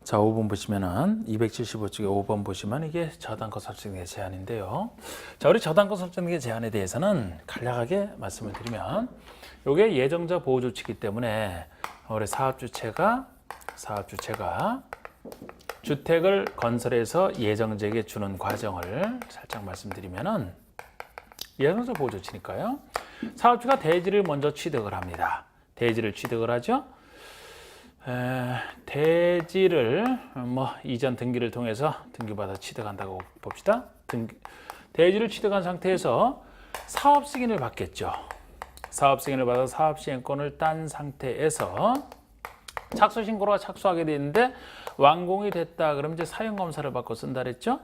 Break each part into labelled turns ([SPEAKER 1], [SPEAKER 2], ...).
[SPEAKER 1] 자, 5번 보시면은 275쪽에 5번 보시면 이게 저당권 설정의 제한인데요. 자, 우리 저당권 설정의 제한에 대해서는 간략하게 말씀을 드리면 이게 예정자 보호 조치이기 때문에 우리 사업주체가 주택을 건설해서 예정자에게 주는 과정을 살짝 말씀드리면은 예정자 보호 조치니까요. 사업주가 대지를 먼저 취득을 합니다. 대지를 취득을 하죠. 대지를 이전 등기를 통해서 등기받아 취득한다고 봅시다. 대지를 취득한 상태에서 사업 승인을 받겠죠. 사업 승인을 받아 사업 시행권을 딴 상태에서 착수 신고가 착수하게 되는데 완공이 됐다. 그럼 이제 사용 검사를 받고 쓴다 그랬죠.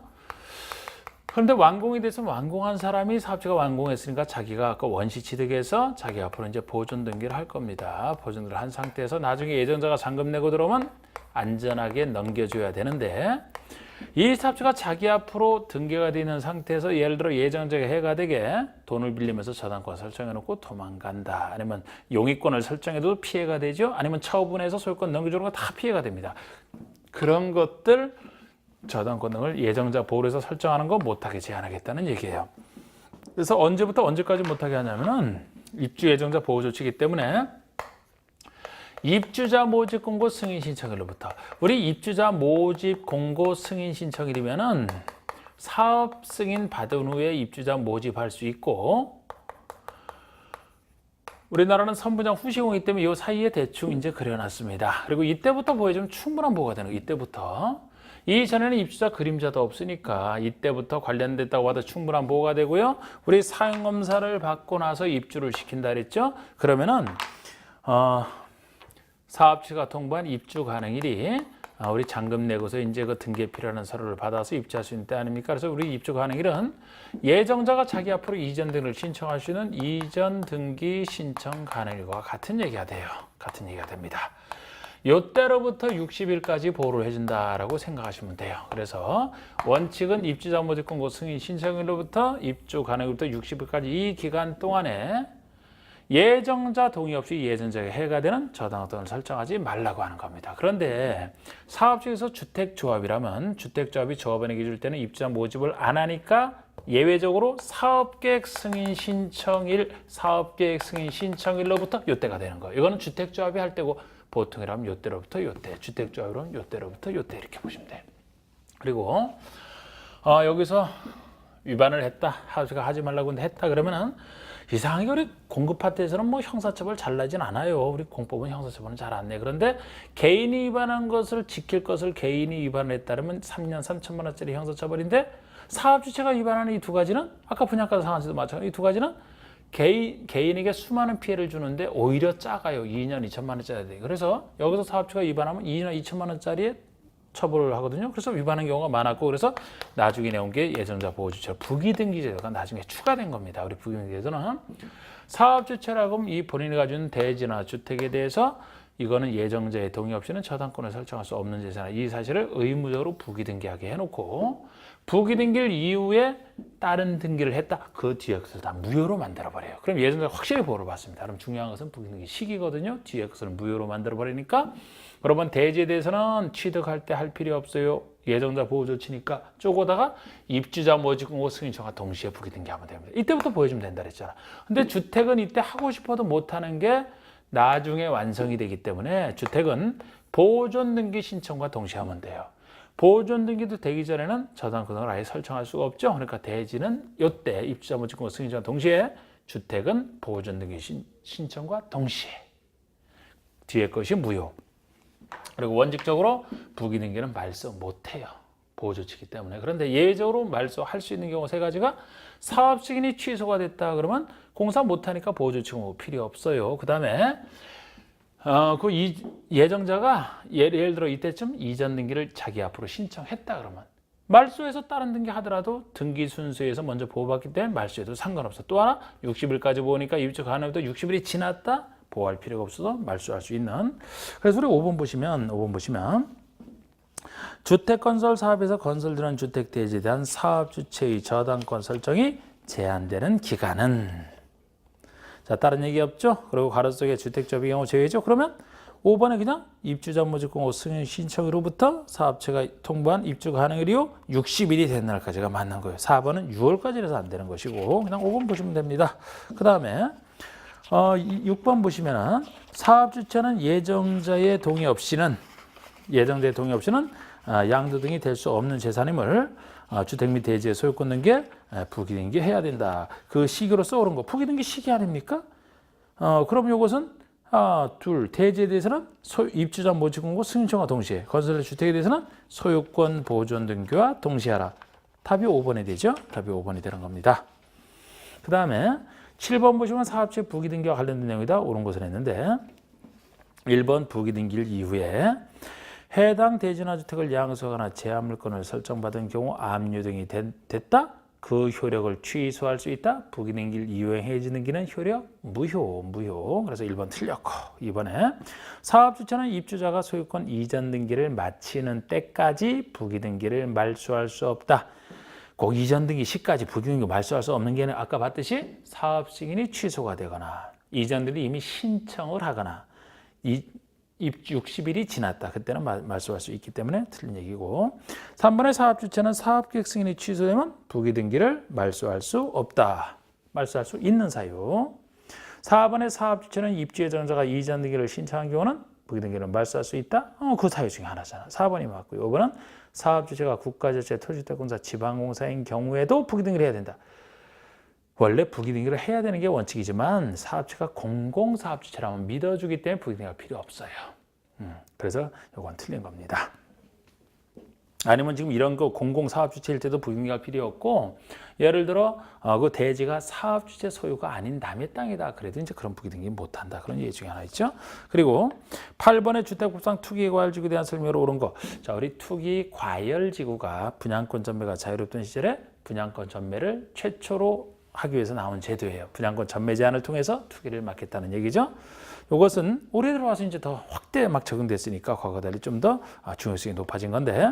[SPEAKER 1] 그런데 완공이 돼서 완공한 사람이 사업체가 완공했으니까 자기가 아까 원시 취득해서 자기 앞으로 이제 보존 등기를 할 겁니다. 보존을 한 상태에서 나중에 예정자가 잔금 내고 들어오면 안전하게 넘겨줘야 되는데 이 사업체가 자기 앞으로 등기가 되어 있는 상태에서 예를 들어 예정자가 해가 되게 돈을 빌리면서 저당권 설정해 놓고 도망간다. 아니면 용익권을 설정해도 피해가 되죠. 아니면 처분해서 소유권 넘겨주는 거 다 피해가 됩니다. 그런 것들 저당권 등을 예정자 보호에서 설정하는 거 못하게 제한하겠다는 얘기예요. 그래서 언제부터 언제까지 못하게 하냐면은 입주 예정자 보호 조치이기 때문에 입주자 모집 공고 승인 신청일로부터 우리 입주자 모집 공고 승인 신청일이면은 사업 승인 받은 후에 입주자 모집할 수 있고 우리나라는 선분양 후시공이기 때문에 이 사이에 대충 이제 그려놨습니다. 그리고 이때부터 보여주면 충분한 보호가 되는 거예요. 이때부터. 이전에는 입주자 그림자도 없으니까 이때부터 관련됐다고 봐도 충분한 보호가 되고요. 우리 사용검사를 받고 나서 입주를 시킨다 그랬죠. 그러면은 사업주가 통보한 입주 가능일이 우리 잔금 내고서 이제 그 등기에 필요한 서류를 받아서 입주할 수 있는 때 아닙니까? 그래서 우리 입주 가능일은 예정자가 자기 앞으로 이전 등을 신청할 수 있는 이전 등기 신청 가능일과 같은 얘기가 돼요. 같은 얘기가 됩니다. 요때로부터 60일까지 보호를 해준다라고 생각하시면 돼요. 그래서 원칙은 입주자 모집 공고 승인 신청일로부터 입주 가능일부터 60일까지 이 기간 동안에 예정자 동의 없이 예정자에게 해가 되는 저당권을 설정하지 말라고 하는 겁니다. 그런데 사업주에서 주택조합이라면 주택조합이 조합원에게 줄 때는 입주자 모집을 안 하니까 예외적으로 사업계획 승인 신청일로부터 요때가 되는 거예요. 이거는 주택조합이 할 때고 보통이라면 요때로부터 요때, 주택조합이라면 요때로부터 요때 이렇게 보시면 돼요. 그리고 여기서 위반을 했다, 하우스가 하지 말라고 했는데 했다 그러면은 이상하게 우리 공급 파트에서는 뭐 형사처벌 잘 나진 않아요. 우리 공법은 형사처벌은 잘 안 내. 그런데 개인이 위반한 것을 지킬 것을 개인이 위반을 했다면 3년 3천만 원짜리 형사처벌인데 사업주체가 위반하는 이 두 가지는 아까 분양가 상한제도 마찬가지로 이 두 가지는 개인에게 수많은 피해를 주는데 오히려 작아요. 2년 2천만 원짜리 돼요. 그래서 여기서 사업주가 위반하면 2년 2천만 원짜리에 처벌을 하거든요. 그래서 위반하는 경우가 많았고 그래서 나중에 나온 게 예정자 보호주체로 부기등기제도가 나중에 추가된 겁니다. 우리 부기등기제도는 사업주체라고 하면 이 본인이 가지고 있는 대지나 주택에 대해서 이거는 예정자의 동의 없이는 저당권을 설정할 수 없는 재산이다. 이 사실을 의무적으로 부기등기하게 해놓고 부기등기를 이후에 다른 등기를 했다. 그 뒤에 것을 다 무효로 만들어버려요. 그럼 예정자가 확실히 보호를 받습니다. 그럼 중요한 것은 부기등기 시기거든요. 뒤에 것을 무효로 만들어버리니까 여러분 대지에 대해서는 취득할 때 할 필요 없어요. 예정자 보호 조치니까 쪼고다가 입주자 모집 공고 승인청과 동시에 부기등기하면 됩니다. 이때부터 보여주면 된다 그랬잖아. 근데 주택은 이때 하고 싶어도 못하는 게 나중에 완성이 되기 때문에 주택은 보존 등기 신청과 동시에 하면 돼요. 보존 등기도 되기 전에는 저당권을 아예 설정할 수가 없죠. 그러니까 대지는 이때 입주자 모집 공고 승인청과 동시에 주택은 보존 등기 신청과 동시에 뒤에 것이 무효. 그리고 원칙적으로 부기등기는 말소 못해요. 보호조치이기 때문에. 그런데 예외적으로 말소할 수 있는 경우 세 가지가 사업 승인이 취소가 됐다 그러면 공사 못하니까 보호조치가 필요 없어요. 그 다음에 예정자가 예를 들어 이때쯤 이전 등기를 자기 앞으로 신청했다 그러면 말소해서 다른 등기 하더라도 등기 순서에서 먼저 보호받기 때문에 말소해도 상관없어. 또 하나 60일까지 보니까 입주 가능부터 60일이 지났다. 보호할 필요가 없어서 말소할 수 있는. 그래서 우리 5번 보시면 주택건설 사업에서 건설되는 주택대지에 대한 사업주체의 저당권 설정이 제한되는 기간은 자 다른 얘기 없죠? 그리고 가로 속에 주택조합의 경우 제외죠? 그러면 5번에 그냥 입주자 모집공고 승인 신청으로부터 사업체가 통보한 입주 가능일이요 60일이 된 날까지가 맞는 거예요. 4번은 6월까지라서 안 되는 것이고 그냥 5번 보시면 됩니다. 그 다음에 6번 보시면은 사업주체는 예정자의 동의 없이는 양도 등이 될 수 없는 재산임을 주택 및 대지의 소유권 등기에 부기등기해야 된다. 그 시기로 써오른 거 부기등기 시기 아닙니까? 그럼 이것은 대지에 대해서는 입주자 모집공고 승인청과 동시에 건설의 주택에 대해서는 소유권 보존 등기와 동시하라. 답이 5번이 되죠. 답이 5번이 되는 겁니다. 그 다음에 7번 보시면 사업체 부기등기와 관련된 내용이다. 옳은 것을 했는데 1번 부기등기일 이후에 해당 대지나 주택을 양수하거나 제한물권을 설정받은 경우 압류 등이 됐다. 그 효력을 취소할 수 있다. 부기등기일 이후에 해지 등기는 효력 무효. 그래서 1번 틀렸고 2번에 사업주체는 입주자가 소유권 이전 등기를 마치는 때까지 부기등기를 말소할 수 없다. 꼭 이전 등기 시까지 부기등기 말소할 수 없는 게 아까 봤듯이 사업 승인이 취소가 되거나 이전들이 이미 신청을 하거나 60일이 지났다. 그때는 말소할 수 있기 때문에 틀린 얘기고 3번의 사업주체는 사업계획 승인이 취소되면 부기등기를 말소할 수 없다. 말소할 수 있는 사유. 4번의 사업주체는 입주 예정자가 이전 등기를 신청한 경우는 부기등기를 말소할 수 있다. 그 사유 중에 하나잖아. 4번이 맞고요. 5번은 사업주체가 국가자체, 토지주택공사, 지방공사인 경우에도 부기등기를 해야 된다. 원래 부기등기를 해야 되는 게 원칙이지만 사업체가 공공사업주체라면 믿어주기 때문에 부기등기가 필요 없어요. 그래서 이건 틀린 겁니다. 아니면 지금 이런 거 공공사업주체일 때도 부기등기가 필요 없고 예를 들어 그 대지가 사업주체 소유가 아닌 남의 땅이다. 그래도 이제 그런 부기등기 못한다. 그런 예외 중에 하나 있죠. 그리고 8번의 주택법상 투기과열지구에 대한 설명으로 옳은 거. 자, 우리 투기과열지구가 분양권 전매가 자유롭던 시절에 분양권 전매를 최초로 하기 위해서 나온 제도예요. 분양권 전매 제한을 통해서 투기를 막겠다는 얘기죠. 이것은 올해 들어와서 이제 더 확대 막 적용됐으니까 과거와 달리 좀 더 중요성이 높아진 건데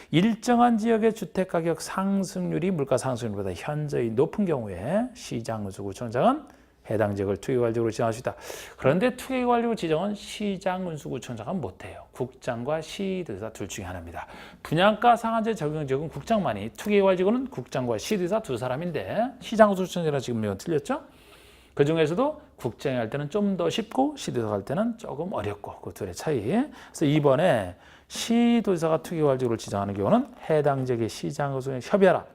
[SPEAKER 1] 일정한 지역의 주택 가격 상승률이 물가 상승률보다 현저히 높은 경우에 시장운수구청장은 해당 지역을 투기과열지구로 지정할 수 있다. 그런데 투기과열지구 지정은 시장운수구청장은 못해요. 국장과 시도지사 둘 중에 하나입니다. 분양가 상한제 적용 지역은 국장만이, 투기과열지구는 국장과 시도지사 두 사람인데 시장운수구청장이라 지금 이건 틀렸죠? 그 중에서도 국장이 할 때는 좀 더 쉽고 시도지사가 할 때는 조금 어렵고 그 둘의 차이. 그래서 이번에 시도지사가 투기과열지구를 지정하는 경우는 해당 지역의 시장운수에 협의하라.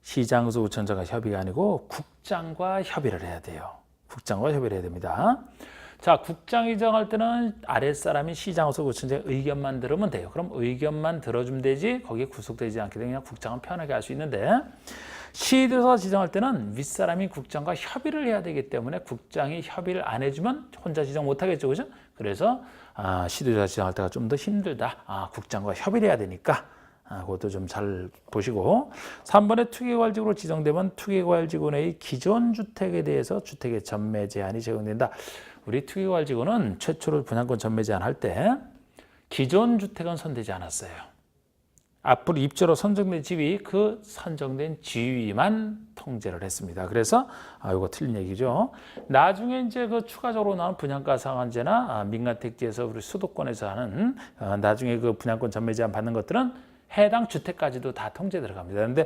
[SPEAKER 1] 시장운수구청장과 협의가 아니고 국장과 협의를 해야 돼요. 국장과 협의를 해야 됩니다. 자, 국장이 정할 때는 아랫사람인 시장운수구청장의 의견만 들으면 돼요. 그럼 의견만 들어주면 되지 거기에 구속되지 않게 되면 그냥 국장은 편하게 할 수 있는데 시도지사 지정할 때는 윗사람인 국장과 협의를 해야 되기 때문에 국장이 협의를 안 해주면 혼자 지정 못하겠죠. 그죠? 그래서 시도지사 지정할 때가 좀 더 힘들다. 국장과 협의를 해야 되니까 그것도 좀 잘 보시고 3번에 투기과열지구로 지정되면 투기과열지구 내의 기존 주택에 대해서 주택의 전매 제한이 적용된다. 우리 투기과열지구는 최초로 분양권 전매 제한할 때 기존 주택은 선되지 않았어요. 앞으로 입주로 선정된 집이 그 선정된 지위만 통제를 했습니다. 그래서 이거 틀린 얘기죠. 나중에 이제 그 추가적으로 나온 분양가 상한제나 민간택지에서 우리 수도권에서 하는 나중에 그 분양권 전매 제한 받는 것들은 해당 주택까지도 다 통제 들어갑니다. 그런데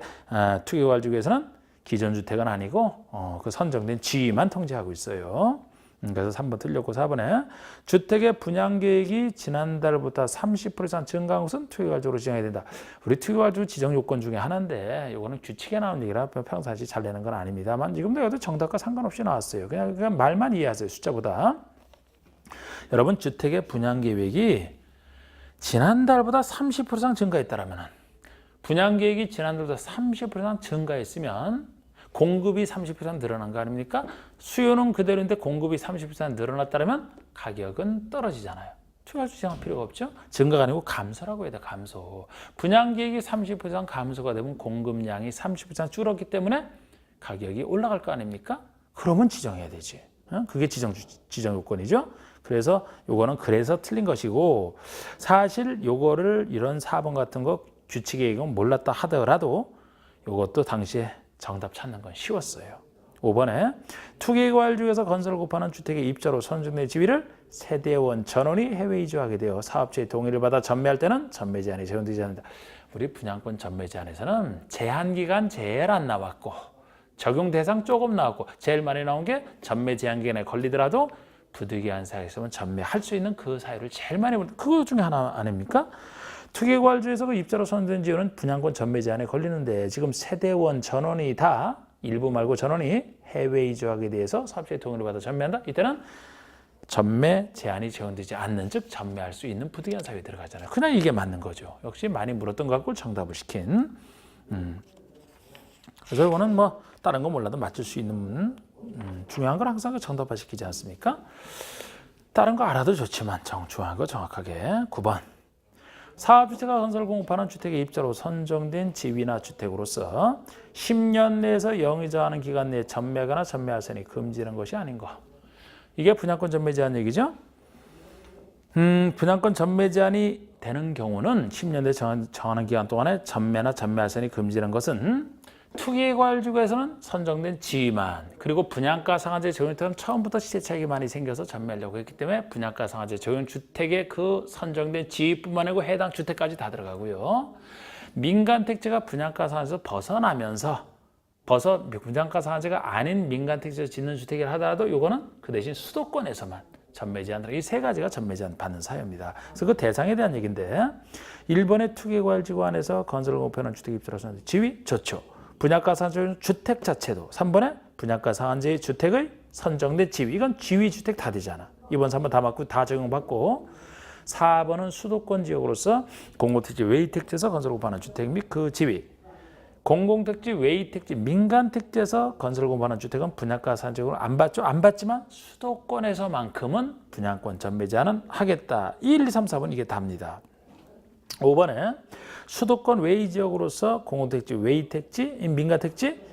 [SPEAKER 1] 투기과열지구에서는 기존 주택은 아니고 그 선정된 지위만 통제하고 있어요. 그래서 3번 틀렸고 4번에 주택의 분양계획이 지난달보다 30% 이상 증가한 것은 투기과열지구로 지정해야 된다. 우리 투기과열지구 지정 요건 중에 하나인데 이거는 규칙에 나온 얘기라 평상시 잘 내는 건 아닙니다만 지금도 여기도 정답과 상관없이 나왔어요. 그냥 말만 이해하세요. 숫자보다. 여러분 주택의 분양계획이 지난달보다 30% 이상 증가했다라면 분양계획이 지난달보다 30% 이상 증가했으면 공급이 30% 이상 늘어난 거 아닙니까? 수요는 그대로인데 공급이 30% 이상 늘어났다면 가격은 떨어지잖아요. 투기과열지구 지정할 필요가 없죠. 증가가 아니고 감소라고 해야 돼. 감소. 분양계획이 30% 이상 감소가 되면 공급량이 30% 이상 줄었기 때문에 가격이 올라갈 거 아닙니까? 그러면 지정해야 되지. 그게 지정 요건이죠. 그래서 요거는 그래서 틀린 것이고 사실 요거를 이런 4번 같은 거 규칙의 이건 몰랐다 하더라도 요것도 당시에 정답 찾는 건 쉬웠어요. 5번에 투기과일 중에서 건설을 고파하는 주택의 입자로 선정된 지위를 세대원 전원이 해외 이주하게 되어 사업체의 동의를 받아 전매할 때는 전매 제한이 적용되지 않는다. 우리 분양권 전매 제한에서는 제한기간 제일 안 나왔고 적용 대상 조금 나왔고 제일 많이 나온 게 전매 제한 기간에 걸리더라도 부득이한 사유가 있으면 전매할 수 있는 그 사유를 제일 많이 그거 중에 하나 아닙니까? 투기과일 중에서 그 입자로 선정된 지위는 분양권 전매 제한에 걸리는데 지금 세대원 전원이 다 일부 말고 전원이 해외 이주하게 대해서 사업체의 동의를 받아 전매한다. 이때는 전매 제한이 적용되지 않는 즉 전매할 수 있는 부득이한 사유에 들어가잖아요. 그냥 이게 맞는 거죠. 역시 많이 물었던 것 같고 정답을 시킨. 그래서 이거는 뭐 다른 거 몰라도 맞출 수 있는 중요한 건 항상 정답화 시키지 않습니까? 다른 거 알아도 좋지만 중요한 거 정확하게. 9번. 사업주체가 건설 공급하는 주택의 입자로 선정된 지위나 주택으로서 10년 내에서 영위자하는 기간 내에 전매하거나 전매할 시에 금지하는 것이 아닌 거. 이게 분양권 전매 제한 얘기죠. 분양권 전매 제한이 되는 경우는 10년 내에 정하는 기간 동안에 전매나 전매할 시에 금지하는 것은 투기과일주에서는 선정된 지위만 그리고 분양가 상한제 적용주택은 처음부터 시세 차익이 많이 생겨서 전매하려고 했기 때문에 분양가 상한제 적용주택의 그 선정된 지위뿐만 아니고 해당 주택까지 다 들어가고요. 민간택지가 분양가 상한제에서 벗어나면서 분양가 상한제가 아닌 민간택지에서 짓는 주택이라 하더라도 이거는 그 대신 수도권에서만 전매 제한 이 세 가지가 전매 제한 받는 사유입니다. 그래서 그 대상에 대한 얘기인데 1번의 투기과일지구 안에서 건설을 목표하는 주택 입주로서는 지위 좋죠. 분양가 상한제 주택 자체도 3번에 분양가 상한제의 주택의 선정된 지위 이건 지위주택 다 되잖아. 2번, 3번 다 맞고 다 적용받고 4번은 수도권 지역으로서 공공택지 외의택지에서 건설을 공급하는 주택 및 그 지위 공공택지 외의택지 민간택지에서 건설을 공급하는 주택은 분양가 상한제로 안 받죠. 안 받지만 수도권에서만큼은 분양권 전매 제한은 하겠다. 1, 2, 3, 4번 이게 답니다. 5번에 수도권 외의 지역으로서 공공택지, 외의택지, 민간택지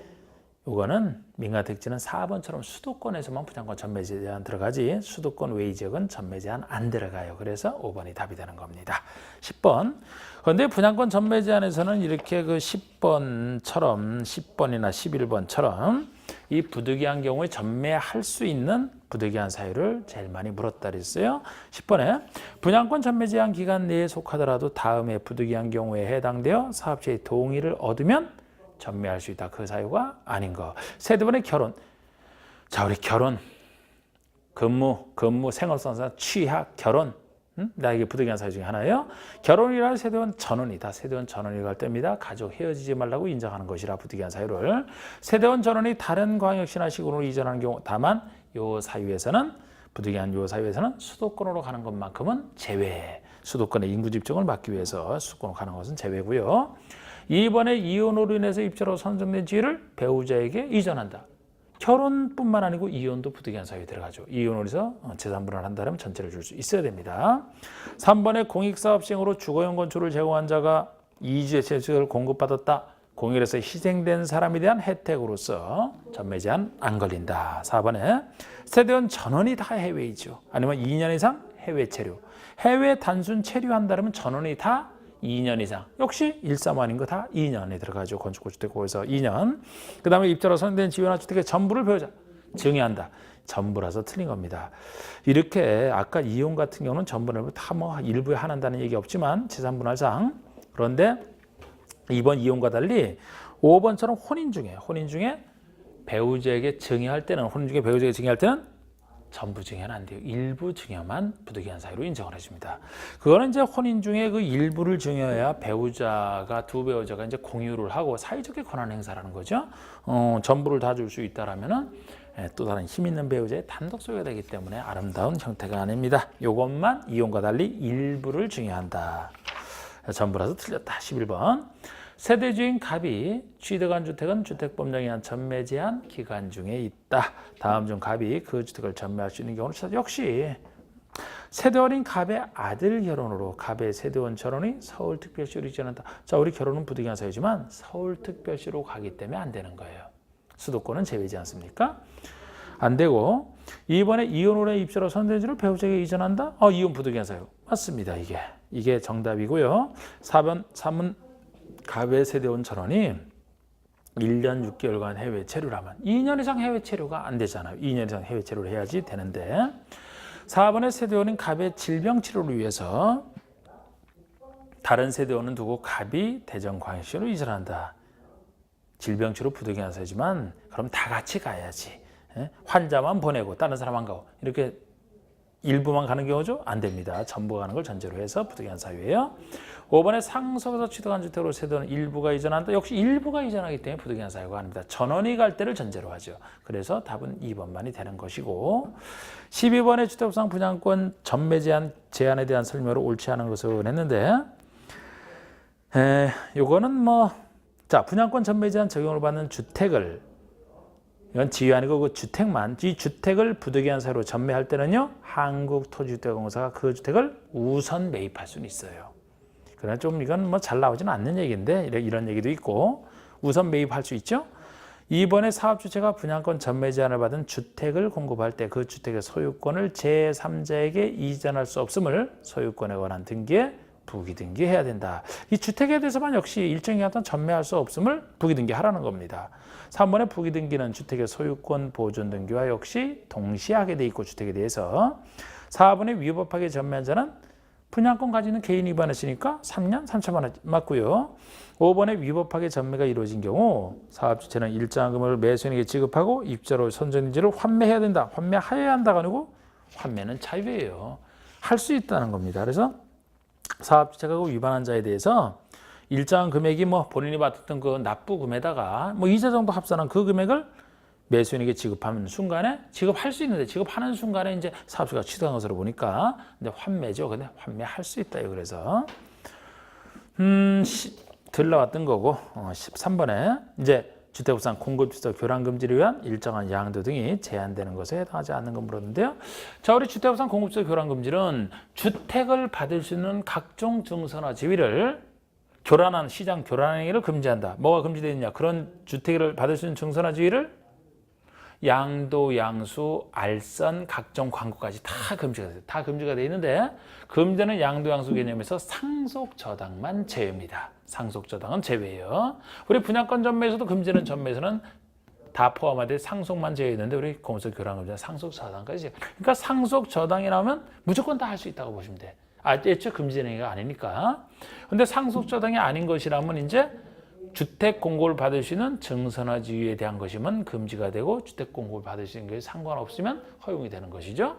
[SPEAKER 1] 이거는 민간택지는 4번처럼 수도권에서만 분양권 전매 제한 들어가지 수도권 외의 지역은 전매 제한 안 들어가요. 그래서 5번이 답이 되는 겁니다. 10번. 그런데 분양권 전매 제한에서는 이렇게 그 10번처럼 10번이나 11번처럼 이 부득이한 경우에 전매할 수 있는 부득이한 사유를 제일 많이 물었다 그랬어요. 10번에 분양권 전매 제한 기간 내에 속하더라도 다음에 부득이한 경우에 해당되어 사업체의 동의를 얻으면 전매할 수 있다. 그 사유가 아닌 거. 세대번의 결혼. 자, 우리 결혼, 근무, 생업선상, 취학, 결혼. 나에게 부득이한 사유 중에 하나예요. 결혼이라는 세대원 전원이다. 세대원 전원이 갈 때입니다. 가족 헤어지지 말라고 인정하는 것이라 부득이한 사유를. 세대원 전원이 다른 광역시나 시군으로 이전하는 경우 다만 요 사유에서는 부득이한 요 사유에서는 수도권으로 가는 것만큼은 제외. 수도권의 인구 집중을 막기 위해서 수도권으로 가는 것은 제외고요. 2번에 이혼으로 인해서 입자로 선정된 지위를 배우자에게 이전한다. 결혼뿐만 아니고 이혼도 부득이한 사유에 들어가죠. 이혼으로 해서 재산분할을 한다면 전체를 줄 수 있어야 됩니다. 3번에 공익사업 시행으로 주거용 건축을 제공한 자가 이주의 재수를 공급받았다. 공익에서 희생된 사람에 대한 혜택으로서 전매 제한 안 걸린다. 4번에 세대원 전원이 다 해외이죠. 아니면 2년 이상 해외 체류. 해외 단순 체류한다면 전원이 다 2년 이상. 역시 1, 3 아닌 거 다 2년에 들어가죠. 건축주택법에서 2년. 그 다음에 입자로 선정된 지위나 주택의 전부를 배우자. 증여한다. 전부라서 틀린 겁니다. 이렇게 아까 이혼 같은 경우는 전부를 다 뭐 일부에 한한다는 얘기 없지만 재산분할상. 그런데 2번 이혼과 달리 5번처럼 혼인 중에 배우자에게 증여할 때는 전부 증여는 안 돼요. 일부 증여만 부득이한 사유로 인정을 해줍니다. 그거는 이제 혼인 중에 그 일부를 증여해야 두 배우자가 이제 공유를 하고 사회적인 권한 행사라는 거죠. 전부를 다 줄 수 있다라면은 또 다른 힘 있는 배우자의 단독 소유가 되기 때문에 아름다운 형태가 아닙니다. 이것만 이혼과 달리 일부를 증여한다. 전부라서 틀렸다. 11번. 세대주인 갑이 취득한 주택은 주택법령에 의한 전매 제한 기간 중에 있다. 다음 중 갑이 그 주택을 전매할 수 있는 경우는 역시 세대원인 갑의 아들 결혼으로 갑의 세대원 전원이 서울특별시로 이전한다. 자, 우리 결혼은 부득이한 사유지만 서울특별시로 가기 때문에 안 되는 거예요. 수도권은 제외지 않습니까? 안 되고 2번에 이혼으로 입자로 선대지를 배우자에게 이전한다. 이혼 부득이한 사유. 맞습니다. 이게 정답이고요. 4번 3은 갑의 세대원 전원이 1년 6개월간 해외 체류라면 2년 이상 해외 체류가 안 되잖아요. 2년 이상 해외 체류를 해야지 되는데 4번의 세대원인 갑의 질병 치료를 위해서 다른 세대원은 두고 갑이 대전광역시로 이전한다. 질병 치료 부득이한 사지만 그럼 다 같이 가야지. 환자만 보내고 다른 사람 안 가고 이렇게 일부만 가는 경우죠? 안 됩니다. 전부 가는 걸 전제로 해서 부득이한 사유예요. 5번에 상속에서 취득한 주택으로 세대원 일부가 이전한다. 역시 일부가 이전하기 때문에 부득이한 사유가 아닙니다. 전원이 갈 때를 전제로 하죠. 그래서 답은 2번만이 되는 것이고 12번의 주택부상 분양권 전매 제한에 대한 설명으로 옳지 않은 것을 했는데 요거는 자 분양권 전매 제한 적용을 받는 주택을 이건 지위 아니고 그 주택만 이 주택을 부득이한 사유로 전매할 때는요 한국토지주택공사가 그 주택을 우선 매입할 수는 있어요. 그러나 좀 이건 잘 나오지는 않는 얘기인데 이런 얘기도 있고 우선 매입할 수 있죠. 2번에 사업주체가 분양권 전매 제한을 받은 주택을 공급할 때 그 주택의 소유권을 제3자에게 이전할 수 없음을 소유권에 관한 등기에 부기등기해야 된다. 이 주택에 대해서만 역시 일정 기간 동안 전매할 수 없음을 부기등기하라는 겁니다. 3번의 부기등기는 주택의 소유권 보존 등기와 역시 동시에 하게 돼 있고 주택에 대해서 4번의 위법하게 전매한 자는 분양권 가지는 개인 위반했으니까 3년 3천만 원 맞고요. 5번에 위법하게 전매가 이루어진 경우 사업주체는 일정한 금액을 매수인에게 지급하고 입자로 선정인지를 환매해야 된다. 환매하여야 한다가 아니고 환매는 자유예요. 할 수 있다는 겁니다. 그래서 사업주체가 그 위반한 자에 대해서 일정한 금액이 본인이 받았던 그 납부금에다가 이자 정도 합산한 그 금액을 매수인에게 지급하는 순간에 지급할 수 있는데 지급하는 순간에 이제 사업주가 취득한 것으로 보니까 이제 환매죠. 근데 환매할 수 있다요. 그래서 덜 나왔던 거고 13번에 이제 주택부상 공급지적 교란 금지를 위한 일정한 양도 등이 제한되는 것에 해당하지 않는 거 물었는데요. 자, 우리 주택부상 공급지적 교란 금지는 주택을 받을 수 있는 각종 증서나 지위를 교란한 시장 교란 행위를 금지한다. 뭐가 금지되어 있냐? 그런 주택을 받을 수 있는 증서나 지위를 양도, 양수, 알선, 각종 광고까지 다 금지가 돼요. 다 금지가 되어 있는데 금지는 양도, 양수 개념에서 상속 저당만 제외입니다. 상속 저당은 제외예요. 우리 분양권 전매에서도 금지는 전매에서는 다 포함하되 상속만 제외했는데 우리 공소 교란 금지는 상속 저당까지. 그러니까 상속 저당이 나오면 무조건 다 할 수 있다고 보시면 돼. 애초에 금지되는 행위가 아니니까. 근데 상속 저당이 아닌 것이라면 이제 주택 공고를 받을 수 있는 증서나 지위에 대한 것이면 금지가 되고 주택 공고를 받을 수 있는 것이 상관없으면 허용이 되는 것이죠.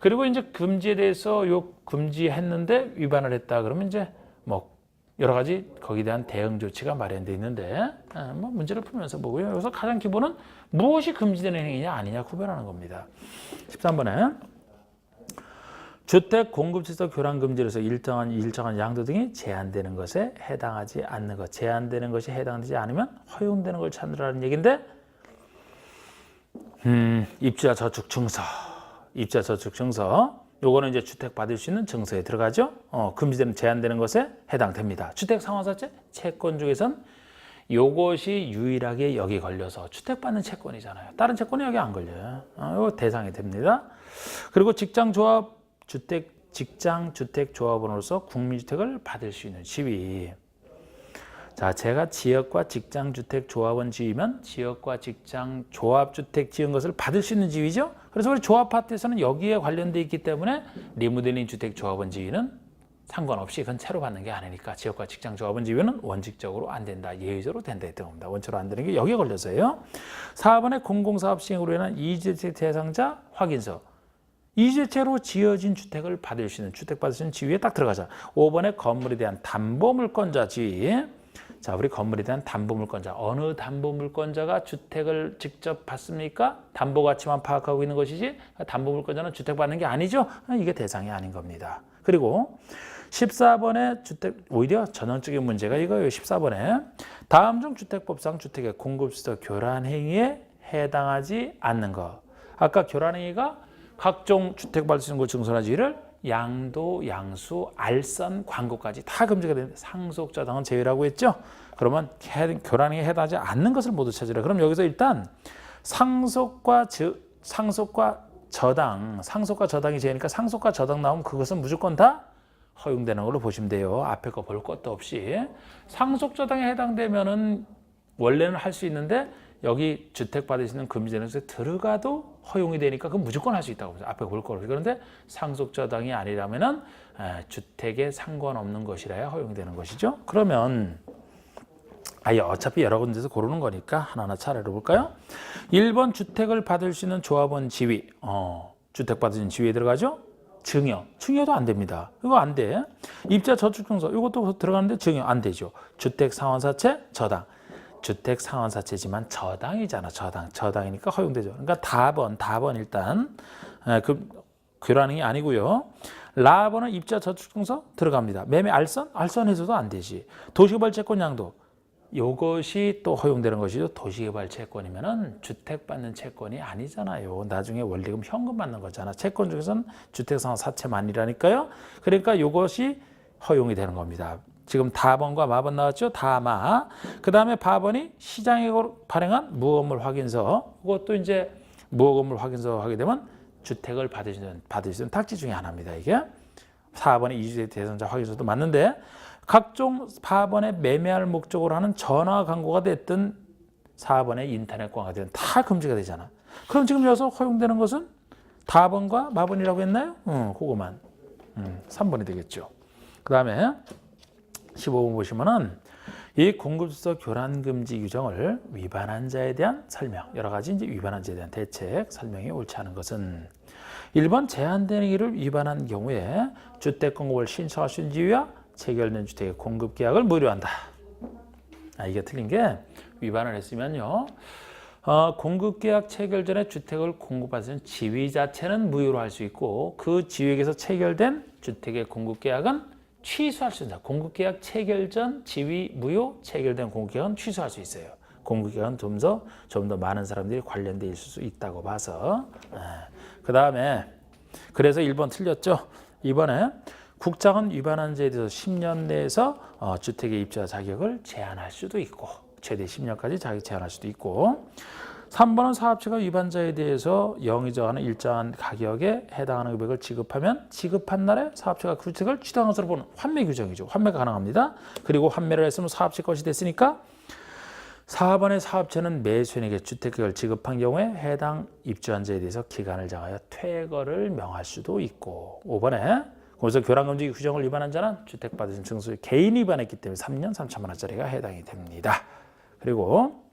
[SPEAKER 1] 그리고 이제 금지에 대해서 금지했는데 위반을 했다 그러면 이제 여러 가지 거기에 대한 대응 조치가 마련되어 있는데 문제를 풀면서 보고요. 여기서 가장 기본은 무엇이 금지되는 행위냐 아니냐 구별하는 겁니다. 13번에 주택 공급지적 교란 금지로서 일정한 양도 등이 제한되는 것에 해당하지 않는 것. 제한되는 것이 해당되지 않으면 허용되는 걸 찾으라는 얘기인데 입주자 저축 증서. 입주자 저축 증서. 요거는 이제 주택 받을 수 있는 증서에 들어가죠. 금지되는 제한되는 것에 해당됩니다. 주택 상환사채 채권 중에선 요것이 유일하게 여기 걸려서 주택 받는 채권이잖아요. 다른 채권이 여기 안 걸려요. 요 대상이 됩니다. 그리고 직장 주택 조합원으로서 국민주택을 받을 수 있는 지위. 자, 제가 지역과 직장 주택 조합원 지위면 지역과 직장 조합주택 지은 것을 받을 수 있는 지위죠. 그래서 우리 조합 파트에서는 여기에 관련돼 있기 때문에 리모델링 주택 조합원 지위는 상관없이 그건 채로 받는 게 아니니까 지역과 직장 조합원 지위는 원칙적으로 안 된다. 예외적으로 된다 했던 겁니다. 원칙으로 안 되는 게 여기에 걸려서요. 4번에 공공사업 시행으로 인한 이주택 대상자 확인서. 이주택으로 지어진 주택을 받을 수 있는 주택 받을 수 있는 지위에 딱 들어가자. 5번에 건물에 대한 담보물권자 지위. 자, 우리 건물에 대한 담보물권자. 어느 담보물권자가 주택을 직접 받습니까? 담보 가치만 파악하고 있는 것이지 담보물권자는 주택 받는 게 아니죠. 이게 대상이 아닌 겁니다. 그리고 14번에 주택 오히려 전형적인 문제가 이거예요. 14번에 다음 중 주택법상 주택의 공급시설 교란 행위에 해당하지 않는 것. 아까 교란 행위가 각종 주택 받을 수 있는 것 증서나 지위를 양도, 양수, 알선, 광고까지 다 금지가 되는데 상속저당은 제외라고 했죠. 그러면 교란행위에 해당하지 않는 것을 모두 찾으라. 그럼 여기서 일단 상속과 저당이 제외니까 상속과 저당 나오면 그것은 무조건 다 허용되는 걸로 보시면 돼요. 앞에 거 볼 것도 없이. 상속저당에 해당되면은 원래는 할 수 있는데 여기 주택 받을 수 있는 금지되는 들어가도 허용이 되니까 그건 무조건 할 수 있다고 보죠. 앞에 볼 거로. 그런데 상속저당이 아니라면은 주택에 상관없는 것이라야 허용되는 것이죠. 그러면 어차피 여러 군데서 고르는 거니까 하나하나 차례로 볼까요? 1번 주택을 받을 수 있는 조합원 지위. 주택 받을 수 있는 지위에 들어가죠? 증여. 증여도 안 됩니다. 이거 안 돼. 입자 저축증서. 이것도 들어가는데 증여 안 되죠. 주택 상환사채 저당. 주택 상환사채지만 저당이잖아. 저당이니까 허용되죠. 그러니까 답은 일단 교란이 아니고요. 라번은 입자 저축증서 들어갑니다. 매매 알선해서도 안 되지. 도시개발 채권 양도. 이것이 또 허용되는 것이죠. 도시개발 채권이면은 주택 받는 채권이 아니잖아요. 나중에 원리금 현금 받는 거잖아. 채권 중에서는 주택상환사채만이라니까요. 그러니까 이것이 허용이 되는 겁니다. 지금 다번과 마번 나왔죠? 다마. 그 다음에 바번이 시장에 발행한 무허건물 확인서. 이것도 이제 무허건물 확인서 하게 되면 주택을 받으시는 탁지 중에 하나입니다. 이게 4번의 이주택 대상자 확인서도 맞는데 각종 4번에 매매할 목적으로 하는 전화 광고가 됐든 4번에 인터넷 광고가 됐든 다 금지가 되잖아. 그럼 지금 여기서 허용되는 것은 다번과 마번이라고 했나요? 그거만. 3번이 되겠죠. 그 다음에 15번 보시면은 이 공급수서 교란 금지 규정을 위반한 자에 대한 설명, 여러 가지 이제 위반한 자에 대한 대책 설명이 옳지 않은 것은 1번 제한되는 일을 위반한 경우에 주택 공급을 신청할 수 있는 지위와 체결된 주택의 공급 계약을 무효한다. 이게 틀린 게 위반을 했으면요. 공급 계약 체결 전에 주택을 공급받는 지위 자체는 무효로 할 수 있고 그 지위에서 체결된 주택의 공급 계약은 취소할 수 있다. 공급 계약 체결 전 지위 무효, 체결된 공급 계약은 취소할 수 있어요. 공급 계약은 좀 더 많은 사람들이 관련돼 있을 수 있다고 봐서. 그 다음에 그래서 1번 틀렸죠. 이번에 국장은 위반한 자에 대해서 10년 내에서 주택의 입자 자격을 제한할 수도 있고 최대 10년까지 자격 제한할 수도 있고 3번은 사업체가 위반자에 대해서 영위 정하는 일정한 가격에 해당하는 금액을 지급하면 지급한 날에 사업체가 그 주택을 취득한 것으로 보는 환매 규정이죠. 환매가 가능합니다. 그리고 환매를 했으면 사업체 것이 됐으니까 4번의 사업체는 매수인에게 주택계약을 지급한 경우에 해당 입주한자에 대해서 기간을 정하여 퇴거를 명할 수도 있고 5번에 그래서 교란금지 규정을 위반한 자는 주택 받으신 증수 개인 위반했기 때문에 3년 3천만 원짜리가 해당이 됩니다. 그리고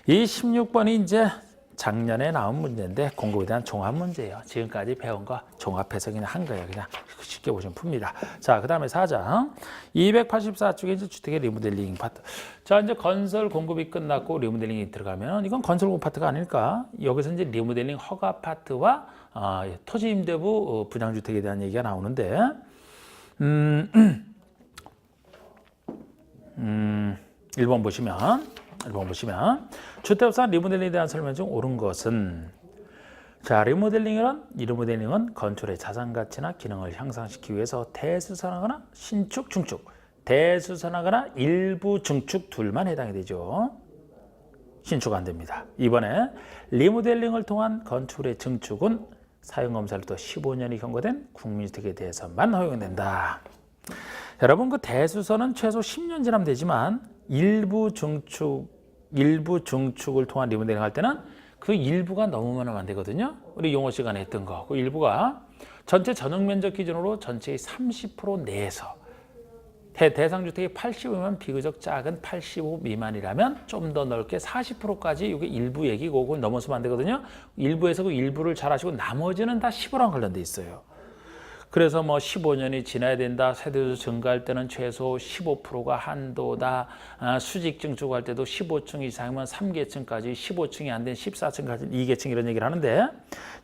[SPEAKER 1] 이 16번이 이제 작년에 나온 문제인데 공급에 대한 종합 문제예요. 지금까지 배운 거 종합해서 그냥 한 거예요. 그냥 쉽게 보시면 풉니다. 자, 그 다음에 4장 284쪽에 이제 주택의 리모델링 파트. 자, 이제 건설 공급이 끝났고 리모델링이 들어가면 이건 건설 공급 파트가 아닐까? 여기서 이제 리모델링 허가 파트와 토지 임대부 분양주택에 대한 얘기가 나오는데 1번 보시면 주택업상 리모델링에 대한 설명 중 옳은 것은 자, 리모델링은 건축의 자산 가치나 기능을 향상시키기 위해서 대수선하거나 신축, 중축, 대수선하거나 일부 중축 둘만 해당이 되죠. 신축 안 됩니다. 이번에 리모델링을 통한 건축의 증축은 사용검사로부터 15년이 경과된 국민주택에 대해서만 허용된다. 여러분 그 대수선은 최소 10년 지나면 되지만 일부 중축을 통한 리모델링 할 때는 그 일부가 넘으면 안 되거든요. 우리 용어 시간에 했던 거. 그 일부가 전체 전용 면적 기준으로 전체의 30% 내에서 대상주택이 85면 비교적 작은 85 미만이라면 좀 더 넓게 40%까지 이게 일부 얘기고 그걸 넘어서면 안 되거든요. 일부에서 그 일부를 잘 하시고 나머지는 다 15랑 관련돼 있어요. 그래서 뭐 15년이 지나야 된다. 세대수 증가할 때는 최소 15%가 한도다. 수직 증축할 때도 15층 이상이면 3계층까지 15층이 안 된 14층까지 2계층 이런 얘기를 하는데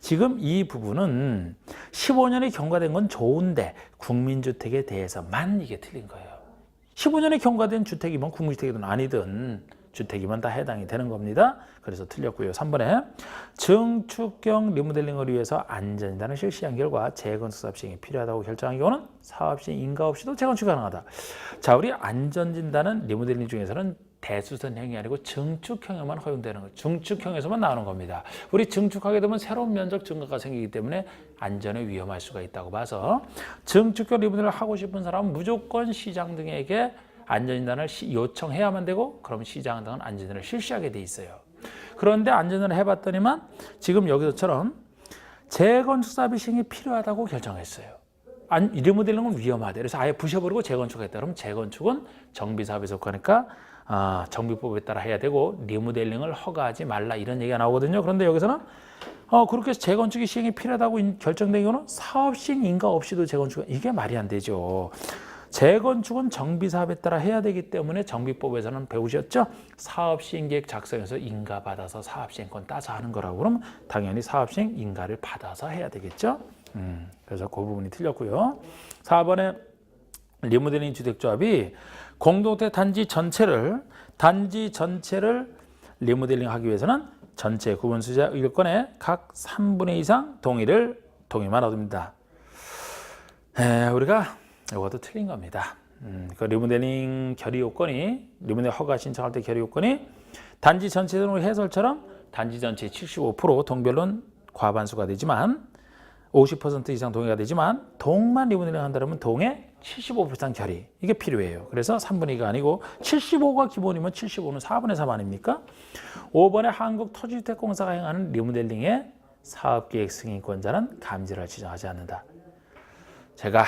[SPEAKER 1] 지금 이 부분은 15년이 경과된 건 좋은데 국민주택에 대해서만 이게 틀린 거예요. 15년이 경과된 주택이면 국민주택이든 아니든 주택이면 다 해당이 되는 겁니다. 그래서 틀렸고요. 3번에 증축형 리모델링을 위해서 안전진단을 실시한 결과 재건축 사업 시행이 필요하다고 결정한 경우는 사업 시행 인가 없이도 재건축이 가능하다. 자, 우리 안전진단은 리모델링 중에서는 대수선형이 아니고 증축형에만 허용되는 거예요. 증축형에서만 나오는 겁니다. 우리 증축하게 되면 새로운 면적 증가가 생기기 때문에 안전에 위험할 수가 있다고 봐서 증축형 리모델링을 하고 싶은 사람은 무조건 시장 등에게 안전진단을 요청해야만 되고 그럼 시장당은 안전진단을 실시하게 돼 있어요. 그런데 안전진단을 해봤더니만 지금 여기서처럼 재건축 사업의 시행이 필요하다고 결정했어요. 리모델링은 위험하대. 그래서 아예 부셔버리고 재건축하겠다. 그럼 재건축은 정비사업에 속하니까 정비법에 따라 해야 되고 리모델링을 허가하지 말라 이런 얘기가 나오거든요. 그런데 여기서는 그렇게 해서 재건축이 시행이 필요하다고 결정된 경우는 사업 시행 인가 없이도 재건축은 이게 말이 안 되죠. 재건축은 정비사업에 따라 해야 되기 때문에 정비법에서는 배우셨죠? 사업시행계획 작성해서 인가 받아서 사업시행권 따서 하는 거라고 그러면 당연히 사업시행 인가를 받아서 해야 되겠죠? 그래서 그 부분이 틀렸고요. 4번에 리모델링 주택조합이 공동체 단지 전체를 리모델링하기 위해서는 전체 구분수자 의결권의 각 3분의 2 이상 동의만 얻습니다. 우리가 이것도 틀린 겁니다. 그 리모델링 리모델링 허가 신청할 때 결의 요건이 단지 전체 등록 해설처럼 단지 전체 75% 동별론 과반수가 되지만 50% 이상 동의가 되지만 동만 리모델링 한다면 동의 75% 이상 결의 이게 필요해요. 그래서 3분의 2가 아니고 75가 기본이면 75는 4분의 3 아닙니까? 5번에 한국토지주택공사가 행하는 리모델링의 사업계획 승인권자는 감리자를 지정하지 않는다. 제가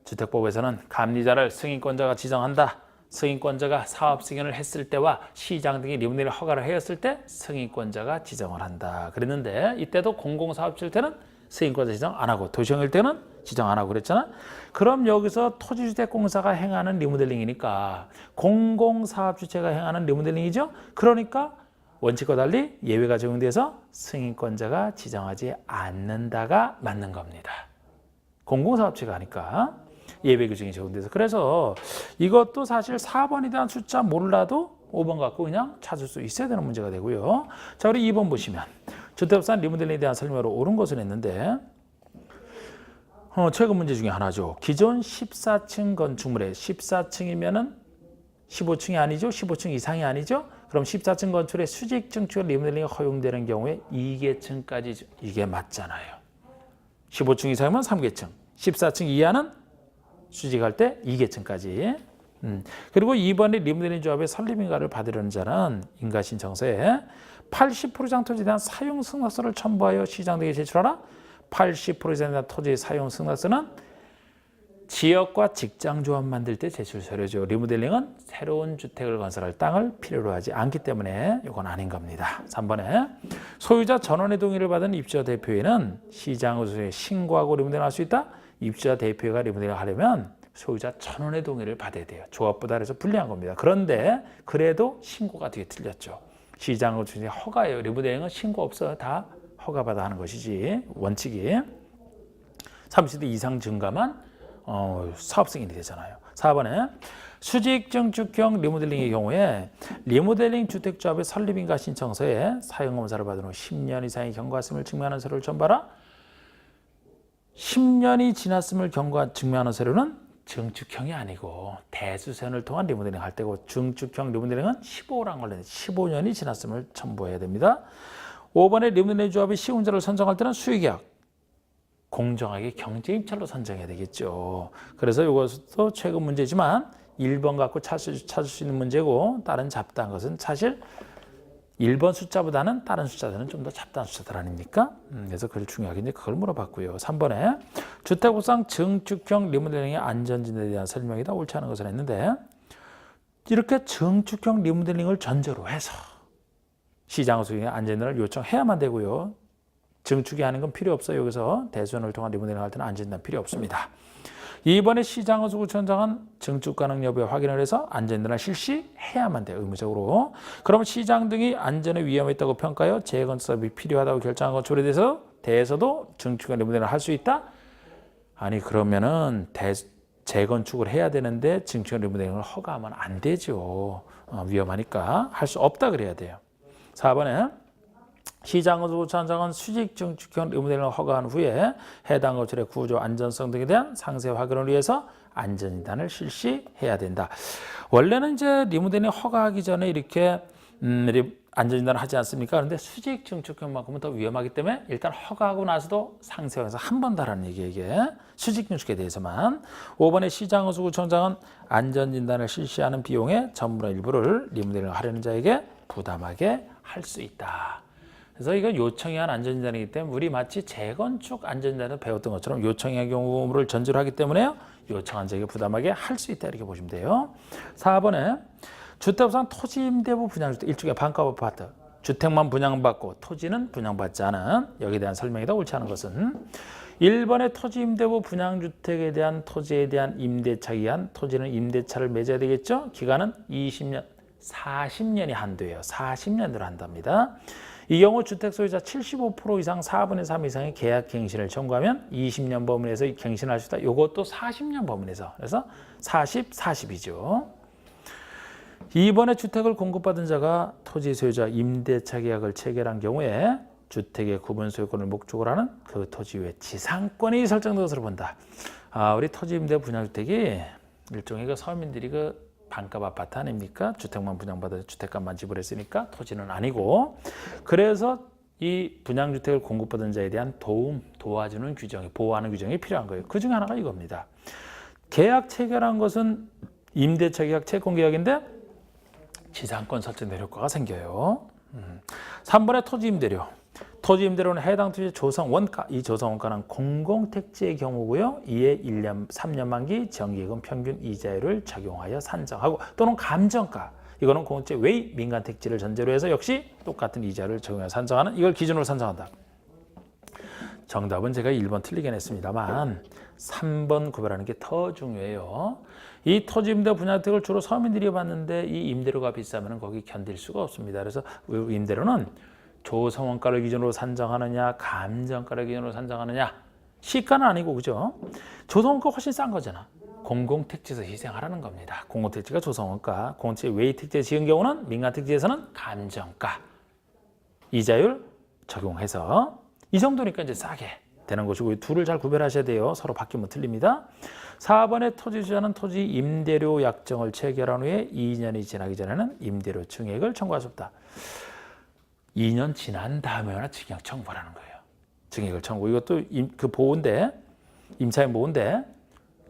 [SPEAKER 1] 주택법에서는 감리자를 승인권자가 지정한다. 승인권자가 사업 승인을 했을 때와 시장 등의 리모델링 허가를 하였을 때 승인권자가 지정을 한다. 그랬는데 이때도 공공사업지일 때는 승인권자 지정 안 하고 도시형일 때는 지정 안 하고 그랬잖아. 그럼 여기서 토지주택공사가 행하는 리모델링이니까 공공사업주체가 행하는 리모델링이죠. 그러니까 원칙과 달리 예외가 적용돼서 승인권자가 지정하지 않는다가 맞는 겁니다. 공공사업체가 하니까 예외 규정이 적용돼서. 그래서 이것도 사실 4번에 대한 숫자 몰라도 5번 갖고 그냥 찾을 수 있어야 되는 문제가 되고요. 자, 우리 2번 보시면 주택법상 리모델링에 대한 설명으로 옳은 것은 했는데 최근 문제 중에 하나죠. 기존 14층 건축물에 14층이면은 15층이 아니죠. 15층 이상이 아니죠. 그럼 14층 건축에 수직 증축 리모델링이 허용되는 경우에 2계층까지 이게 맞잖아요. 15층 이상이면 3계층, 14층 이하는 수직할 때 2계층까지. 그리고 2번에 리모델링 조합의 설립인가를 받으려는 자는 인가신청서에 80% 이상 토지에 대한 사용 승낙서를 첨부하여 시장 등에 제출하라. 80% 이상 대한 토지의 사용 승낙서는 지역과 직장 조합 만들 때 제출 서류죠. 리모델링은 새로운 주택을 건설할 땅을 필요로 하지 않기 때문에 이건 아닌 겁니다. 3번에 소유자 전원의 동의를 받은 입주자 대표회는 시장 의소에 신고하고 리모델링 할 수 있다. 입주자 대표회가 리모델링 하려면 소유자 전원의 동의를 받아야 돼요. 조합보다 그래서 불리한 겁니다. 그런데 그래도 신고가 되게 틀렸죠. 시장 의소에 허가예요. 리모델링은 신고 없어요. 다 허가받아 하는 것이지 원칙이. 30대 이상 증가만 사업 승인이 되잖아요. 4번에 수직 증축형 리모델링의 경우에 리모델링 주택조합의 설립인가 신청서에 사용검사를 받은 후 10년 이상의 경과했음을 증명하는 서류를 첨부하라. 10년이 지났음을 증명하는 서류는 증축형이 아니고 대수선을 통한 리모델링 할 때고 증축형 리모델링은 15란 걸렸는데 15년이 지났음을 첨부해야 됩니다. 5번에 리모델링 조합이 시공자를 선정할 때는 수의계약 공정하게 경제입찰로 선정해야 되겠죠. 그래서 이것도 최근 문제지만 1번 갖고 찾을 수 있는 문제고 다른 잡다한 것은 사실 1번 숫자보다는 다른 숫자들은 좀 더 잡다한 숫자들 아닙니까? 그래서 그걸 중요하게 이제 그걸 물어봤고요. 3번에 주택법상 증축형 리모델링의 안전진단에 대한 설명이다. 옳지 않은 것을 했는데 이렇게 증축형 리모델링을 전제로 해서 시장 소유의 안전진단을 요청해야만 되고요. 증축이 하는 건 필요 없어요. 여기서 대수연을 통한 리모델링 할 때는 안전진단 필요 없습니다. 이번에 시장허수구청장은 증축 가능 여부에 확인을 해서 안전진단을 실시해야만 돼요. 의무적으로. 그러면 시장 등이 안전에 위험이 있다고 평가하여 재건축사업이 필요하다고 결정한 건축에 대해서도 증축과 리모델링을 할 수 있다? 아니 그러면은 재건축을 해야 되는데 증축과 리모델링을 허가하면 안 되죠. 위험하니까 할 수 없다 그래야 돼요. 4번에 시장허수구청장은 수직 증축형 리모델링을 허가한 후에 해당 건축의 구조 안전성 등에 대한 상세 확인을 위해서 안전진단을 실시해야 된다. 원래는 이제 리모델링 허가하기 전에 이렇게 안전진단을 하지 않습니까? 그런데 수직 증축형만큼은 더 위험하기 때문에 일단 허가하고 나서도 상세형에서 한 번 다라는 얘기예요. 이게 수직 증축에 대해서만. 5번의 시장호수구청장은 안전진단을 실시하는 비용의 전분의 일부를 리모델링을 하려는 자에게 부담하게 할 수 있다. 그래서 이건 요청이 한 안전진단이기 때문에 우리 마치 재건축 안전진단을 배웠던 것처럼 요청의 경우를 전제로 하기 때문에 요청한 자에게 부담하게 할 수 있다 이렇게 보시면 돼요. 4번에 주택부상 토지임대부 분양주택 일종의 반값 아파트 주택만 분양받고 토지는 분양받지 않은 여기에 대한 설명이다. 옳지 않은 것은 1번의 토지임대부 분양주택에 대한 토지에 대한 임대차에 의한 토지는 임대차를 맺어야 되겠죠. 기간은 20년, 40년이 한도예요. 40년으로 한답니다. 이 경우 주택 소유자 75% 이상 4분의 3 이상의 계약 갱신을 청구하면 20년 범위에서 갱신할 수 있다. 이것도 40년 범위에서. 그래서 40, 40이죠. 2번에 주택을 공급받은 자가 토지 소유자 임대차 계약을 체결한 경우에 주택의 구분 소유권을 목적으로 하는 그 토지 위에 지상권이 설정된 것으로 본다. 우리 토지 임대 분양주택이 일종의 그 서민들이 그 반값 아파트 아닙니까? 주택만 분양받아서 주택값만 지불했으니까 토지는 아니고, 그래서 이 분양주택을 공급받은 자에 대한 도와주는 규정이, 보호하는 규정이 필요한 거예요. 그 중에 하나가 이겁니다. 계약 체결한 것은 임대차 계약, 채권 계약인데 지상권 설정된 효과가 생겨요. 3번의 토지 임대료. 토지 임대료는 해당 토지 조성 원가, 이 조성 원가는 공공택지의 경우고요. 이에 1년, 3년 만기 정기금 평균 이자율을 적용하여 산정하고 또는 감정가, 이거는 공공택지 외 민간택지를 전제로 해서 역시 똑같은 이자를 적용하여 산정하는, 이걸 기준으로 산정한다. 정답은 제가 1번 틀리긴 했습니다만 3번 구별하는 게 더 중요해요. 이 토지 임대 분양주택을 주로 서민들이 받는데 이 임대료가 비싸면 거기 견딜 수가 없습니다. 그래서 임대료는 조성원가를 기준으로 산정하느냐, 감정가를 기준으로 산정하느냐, 시가는 아니고, 그죠? 조성원가 훨씬 싼 거잖아. 공공택지에서 희생하라는 겁니다. 공공택지가 조성원가, 공공택지 외의 택지에 지은 경우는 민간택지에서는 감정가, 이자율 적용해서 이 정도니까 이제 싸게 되는 것이고, 둘을 잘 구별하셔야 돼요. 서로 바뀌면 틀립니다. 4번의 토지주자는 토지 임대료 약정을 체결한 후에 2년이 지나기 전에는 임대료 증액을 청구할 수 없다. 2년 지난 다음에나 증액 청구하라는 거예요. 증액을 청구. 이것도 그 보호인데, 임차인 보호인데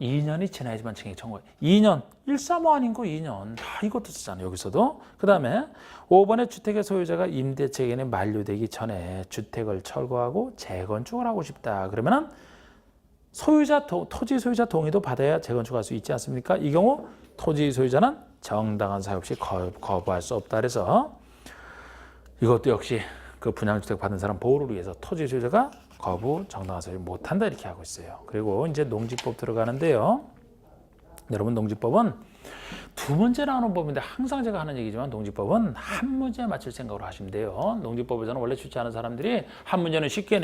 [SPEAKER 1] 2년이 지나야지만 증액 청구. 2년, 135 아닌 거 2년. 다 이것도 쓰잖아요. 여기서도. 그 다음에 5번의 주택의 소유자가 임대차 기간이 만료되기 전에 주택을 철거하고 재건축을 하고 싶다. 그러면은 토지 소유자 동의도 받아야 재건축할 수 있지 않습니까? 이 경우 토지 소유자는 정당한 사유 없이 거부할 수 없다. 그래서 이것도 역시 그 분양주택 받은 사람 보호를 위해서 토지 소유자가 거부, 정당한 사유 못한다 이렇게 하고 있어요. 그리고 이제 농지법 들어가는데요. 여러분, 농지법은 두 문제 나오는 법인데 항상 제가 하는 얘기지만 농지법은 한 문제에 맞출 생각으로 하시면 돼요. 농지법에서는 원래 출제하는 사람들이 한 문제는 쉽게